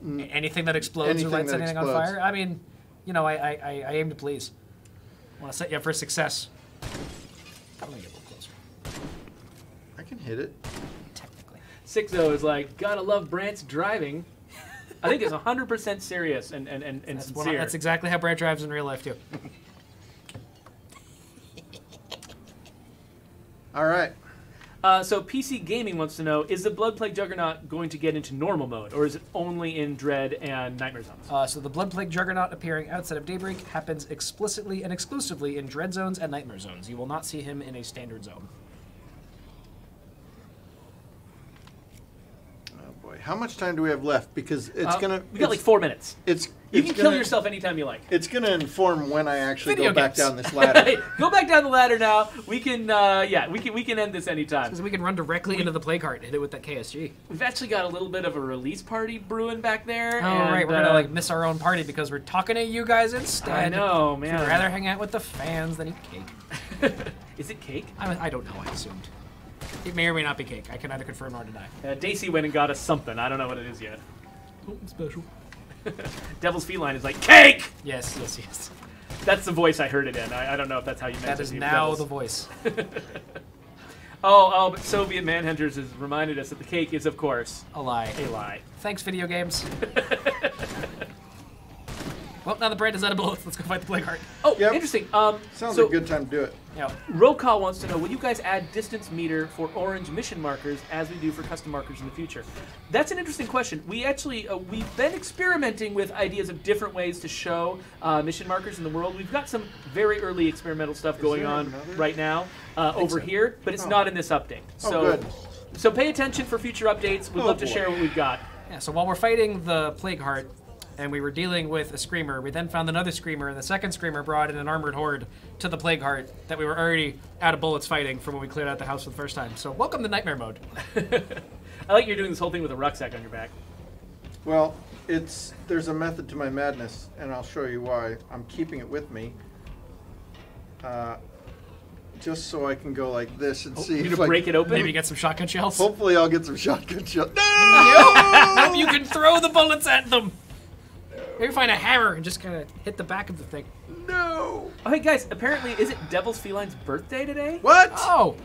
[SPEAKER 3] Anything that explodes
[SPEAKER 2] Anything
[SPEAKER 3] or lights
[SPEAKER 2] that
[SPEAKER 3] anything
[SPEAKER 2] explodes.
[SPEAKER 3] on fire. I mean, you know, I aim to please. I want to set you up for success. I'm gonna get a little closer.
[SPEAKER 2] I can hit it.
[SPEAKER 3] Technically.
[SPEAKER 1] 6-0 is like, gotta love Brant's driving. I think it's 100% serious and sincere.
[SPEAKER 3] That's exactly how Brant drives in real life too.
[SPEAKER 2] All right.
[SPEAKER 1] So PC Gaming wants to know, is the Blood Plague Juggernaut going to get into normal mode, or is it only in Dread and Nightmare Zones?
[SPEAKER 3] So the Blood Plague Juggernaut appearing outside of Daybreak happens explicitly and exclusively in Dread Zones and Nightmare Zones. You will not see him in a standard zone.
[SPEAKER 2] Oh boy, how much time do we have left? Because it's gonna.
[SPEAKER 1] We got like 4 minutes. You
[SPEAKER 2] It's
[SPEAKER 1] can kill yourself anytime you like.
[SPEAKER 2] It's gonna inform when I actually
[SPEAKER 3] Video
[SPEAKER 2] go back
[SPEAKER 3] games.
[SPEAKER 2] down this ladder.
[SPEAKER 1] Hey, go back down the ladder now. We can, yeah, we can end this anytime.
[SPEAKER 3] Because we can run directly into the Plague Heart and hit it with that KSG.
[SPEAKER 1] We've actually got a little bit of a release party brewing back there.
[SPEAKER 3] Oh,
[SPEAKER 1] and,
[SPEAKER 3] right, we're gonna like miss our own party because we're talking to you guys instead.
[SPEAKER 1] I know, man.
[SPEAKER 3] We'd rather hang out with the fans than eat cake.
[SPEAKER 1] Is it cake?
[SPEAKER 3] I don't know, I assumed. It may or may not be cake. I can neither confirm nor deny.
[SPEAKER 1] Daisy went and got us something. I don't know what it is yet.
[SPEAKER 3] Oh, special.
[SPEAKER 1] Devil's Feline is like, cake!
[SPEAKER 3] Yes, yes, yes.
[SPEAKER 1] That's the voice I heard it in. I don't know if that's how you meant
[SPEAKER 3] That
[SPEAKER 1] it.
[SPEAKER 3] is
[SPEAKER 1] you
[SPEAKER 3] now
[SPEAKER 1] devils.
[SPEAKER 3] the voice.
[SPEAKER 1] But Soviet Manhunters has reminded us that the cake is, of course,
[SPEAKER 3] A lie.
[SPEAKER 1] a lie.
[SPEAKER 3] Thanks, video games. Well, now the bread is out of bullets. Let's go fight the Plague Heart.
[SPEAKER 1] Oh,
[SPEAKER 2] Yep.
[SPEAKER 1] interesting.
[SPEAKER 2] Sounds
[SPEAKER 1] so
[SPEAKER 2] like a good time to do it.
[SPEAKER 3] Yeah.
[SPEAKER 1] Rokal wants to know, will you guys add distance meter for orange mission markers as we do for custom markers in the future? That's an interesting question. We actually, we've been experimenting with ideas of different ways to show mission markers in the world. We've got some very early experimental stuff going
[SPEAKER 2] there
[SPEAKER 1] on
[SPEAKER 2] another?
[SPEAKER 1] right now over here, but it's not in this update.
[SPEAKER 2] Oh,
[SPEAKER 1] So,
[SPEAKER 2] good.
[SPEAKER 1] so pay attention for future updates. We'd
[SPEAKER 2] Oh,
[SPEAKER 1] love to
[SPEAKER 2] boy.
[SPEAKER 1] share what we've got.
[SPEAKER 3] Yeah, so while we're fighting the Plague Heart, and we were dealing with a Screamer, we then found another Screamer, and the second Screamer brought in an armored horde to the Plague Heart that we were already out of bullets fighting from when we cleared out the house for the first time. So welcome to Nightmare Mode.
[SPEAKER 1] I like you're doing this whole thing with a rucksack on your back.
[SPEAKER 2] Well, there's a method to my madness, and I'll show you why. I'm keeping it with me, just so I can go like this and see
[SPEAKER 1] You
[SPEAKER 2] if
[SPEAKER 1] to break it open?
[SPEAKER 3] Maybe get some shotgun shells.
[SPEAKER 2] Hopefully, I'll get some shotgun shells. No!
[SPEAKER 3] You can throw the bullets at them. Maybe find a hammer and just kind of hit the back of the thing.
[SPEAKER 2] No!
[SPEAKER 1] Oh, hey guys, apparently, is it Devil's Feline's birthday today?
[SPEAKER 2] What?
[SPEAKER 3] Oh,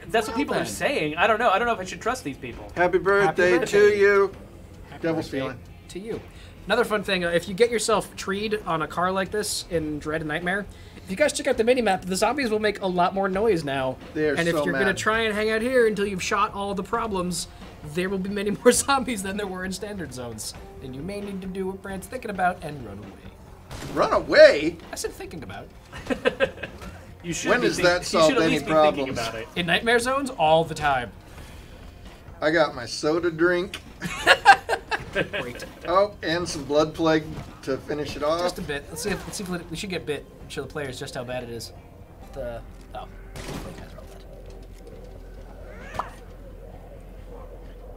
[SPEAKER 1] That's what people are
[SPEAKER 3] then.
[SPEAKER 1] saying. I don't know. I don't know if I should trust these people.
[SPEAKER 2] Happy birthday,
[SPEAKER 3] birthday.
[SPEAKER 2] to you.
[SPEAKER 3] happy
[SPEAKER 2] Devil's
[SPEAKER 3] birthday
[SPEAKER 2] Feline.
[SPEAKER 3] to you. Another fun thing, if you get yourself treed on a car like this in Dread and Nightmare, if you guys check out the minimap, the zombies will make a lot more noise now.
[SPEAKER 2] They are
[SPEAKER 3] and if
[SPEAKER 2] so
[SPEAKER 3] you're
[SPEAKER 2] mad.
[SPEAKER 3] gonna try and hang out here until you've shot all the problems, there will be many more zombies than there were in standard zones. And you may need to do what Brant's thinking about and run away.
[SPEAKER 2] Run away?
[SPEAKER 3] I said thinking about.
[SPEAKER 1] You should.
[SPEAKER 2] When
[SPEAKER 1] be
[SPEAKER 2] does
[SPEAKER 1] think-
[SPEAKER 2] that
[SPEAKER 1] you
[SPEAKER 2] solve
[SPEAKER 1] should at
[SPEAKER 2] any
[SPEAKER 1] least be thinking
[SPEAKER 2] problems?
[SPEAKER 1] about it.
[SPEAKER 3] In Nightmare zones, all the time.
[SPEAKER 2] I got my soda drink.
[SPEAKER 3] Great.
[SPEAKER 2] Oh, and some blood plague to finish it off.
[SPEAKER 3] Just a bit. Let's see if we should get bit and show the players just how bad it is. The guys are all dead.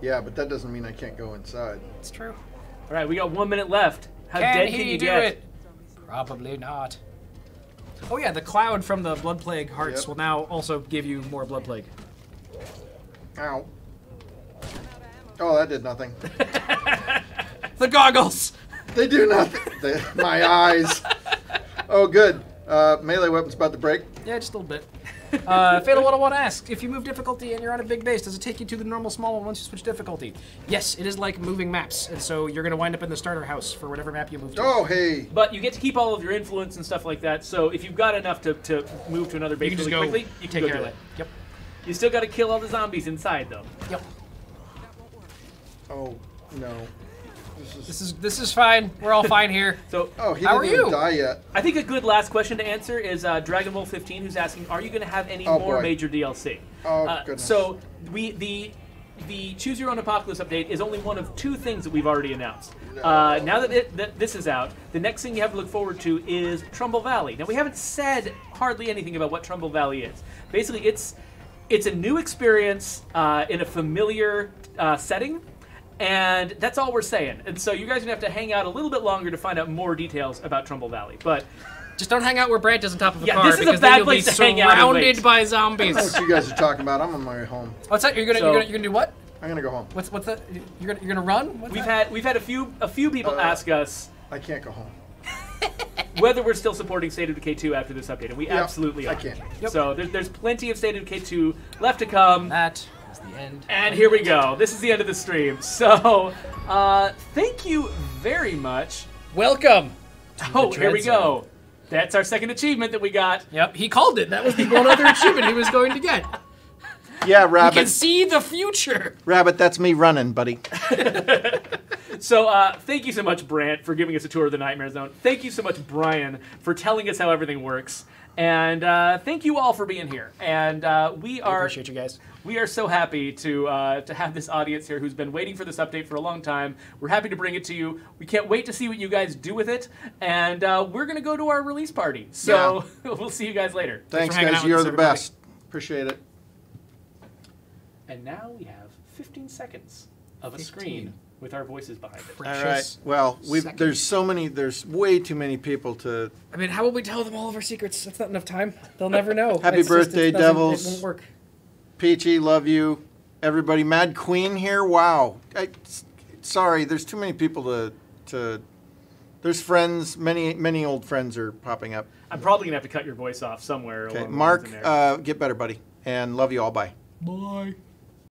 [SPEAKER 2] Yeah, but that doesn't mean I can't go inside.
[SPEAKER 3] It's true.
[SPEAKER 1] All right, we got 1 minute left. How
[SPEAKER 3] Can
[SPEAKER 1] dead
[SPEAKER 3] he
[SPEAKER 1] can you
[SPEAKER 3] do
[SPEAKER 1] get?
[SPEAKER 3] it? Probably not. Oh yeah, the cloud from the blood plague hearts
[SPEAKER 2] Yep.
[SPEAKER 3] will now also give you more blood plague.
[SPEAKER 2] Ow. Oh, that did nothing.
[SPEAKER 3] The goggles.
[SPEAKER 2] They do nothing. My eyes. Oh, good. Melee weapon's about to break.
[SPEAKER 3] Yeah, just a little bit. Fatal 101 asks, if you move difficulty and you're on a big base, does it take you to the normal small one once you switch difficulty? Yes, it is like moving maps, and so you're going to wind up in the starter house for whatever map you move to.
[SPEAKER 2] Oh, hey.
[SPEAKER 1] But you get to keep all of your influence and stuff like that, so if you've got enough to move to another base
[SPEAKER 3] You can just
[SPEAKER 1] really
[SPEAKER 3] go
[SPEAKER 1] quickly, you can
[SPEAKER 3] take
[SPEAKER 1] go
[SPEAKER 3] care
[SPEAKER 1] do
[SPEAKER 3] of
[SPEAKER 1] it.
[SPEAKER 3] it. Yep.
[SPEAKER 1] You still got to kill all the zombies inside, though.
[SPEAKER 3] Yep.
[SPEAKER 2] Oh, no.
[SPEAKER 3] This is fine. We're all fine here.
[SPEAKER 1] So,
[SPEAKER 2] Oh, he
[SPEAKER 3] How
[SPEAKER 2] didn't
[SPEAKER 3] are
[SPEAKER 2] even
[SPEAKER 3] you?
[SPEAKER 2] die yet.
[SPEAKER 1] I think a good last question to answer is Dragon Ball 15, who's asking, are you going to have any
[SPEAKER 2] Oh,
[SPEAKER 1] more
[SPEAKER 2] boy.
[SPEAKER 1] major DLC?
[SPEAKER 2] Oh, goodness.
[SPEAKER 1] So the Choose Your Own Apocalypse update is only one of 2 things that we've already announced. Now that this is out, the next thing you have to look forward to is Trumbull Valley. Now, we haven't said hardly anything about what Trumbull Valley is. Basically, it's a new experience in a familiar setting. And that's all we're saying. And so you guys are going to have to hang out a little bit longer to find out more details about Trumbull Valley. But
[SPEAKER 3] Just don't hang out where Brant is on top of a
[SPEAKER 1] Yeah,
[SPEAKER 3] car,
[SPEAKER 1] this is a
[SPEAKER 3] because
[SPEAKER 1] bad
[SPEAKER 3] then you'll
[SPEAKER 1] place
[SPEAKER 3] be
[SPEAKER 1] to hang out and
[SPEAKER 3] surrounded
[SPEAKER 1] wait.
[SPEAKER 3] by
[SPEAKER 2] I don't know
[SPEAKER 3] zombies.
[SPEAKER 2] what you guys are talking about. I'm on my way home.
[SPEAKER 3] What's that? You're gonna
[SPEAKER 1] So-
[SPEAKER 3] you're gonna do what?
[SPEAKER 2] I'm gonna go home.
[SPEAKER 3] What's that? You're gonna run? What's
[SPEAKER 1] we've
[SPEAKER 3] that?
[SPEAKER 1] had a few people ask us
[SPEAKER 2] I can't go home.
[SPEAKER 1] whether we're still supporting State of Decay 2 after this update, and we absolutely are.
[SPEAKER 2] I can't.
[SPEAKER 3] Yep.
[SPEAKER 1] So there's plenty of State of Decay 2 left to come.
[SPEAKER 3] That is the end.
[SPEAKER 1] And here we go. This is the end of the stream. So, thank you very much.
[SPEAKER 3] Welcome.
[SPEAKER 1] Oh,
[SPEAKER 3] the
[SPEAKER 1] here we
[SPEAKER 3] Dread Zone.
[SPEAKER 1] go. That's our second achievement that we got.
[SPEAKER 3] Yep, he called it. That was the one other achievement he was going to get.
[SPEAKER 2] Yeah,
[SPEAKER 3] You can
[SPEAKER 2] Rabbit.
[SPEAKER 3] see the future.
[SPEAKER 2] Rabbit, that's me running, buddy.
[SPEAKER 1] So, thank you so much, Brant, for giving us a tour of the Nightmare Zone. Thank you so much, Brian, for telling us how everything works. And thank you all for being here. And we
[SPEAKER 3] I
[SPEAKER 1] are
[SPEAKER 3] appreciate you guys.
[SPEAKER 1] we are so happy to have this audience here who's been waiting for this update for a long time. We're happy to bring it to you. We can't wait to see what you guys do with it. And we're going to go to our release party. So we'll see you guys later.
[SPEAKER 2] Thanks,
[SPEAKER 3] for hanging
[SPEAKER 2] guys.
[SPEAKER 3] out with
[SPEAKER 2] You're
[SPEAKER 3] us,
[SPEAKER 2] the
[SPEAKER 3] everybody.
[SPEAKER 2] best. Appreciate it.
[SPEAKER 1] And now we have 15 seconds of a screen with our voices behind it.
[SPEAKER 2] All right.
[SPEAKER 3] Precious
[SPEAKER 2] Well,
[SPEAKER 3] second.
[SPEAKER 2] there's way too many people to.
[SPEAKER 3] I mean, how will we tell them all of our secrets? That's not enough time. They'll never know.
[SPEAKER 2] Happy birthday,
[SPEAKER 3] it
[SPEAKER 2] Devils.
[SPEAKER 3] won't work.
[SPEAKER 2] Peachy, love you. Everybody, Mad Queen here. Wow. Sorry, there's too many people to. There's friends. Many old friends are popping up.
[SPEAKER 1] I'm probably going to have to cut your voice off somewhere.
[SPEAKER 2] Okay,
[SPEAKER 1] along the
[SPEAKER 2] Mark,
[SPEAKER 1] lines in there.
[SPEAKER 2] get better, buddy, and love you all. Bye.
[SPEAKER 3] Bye.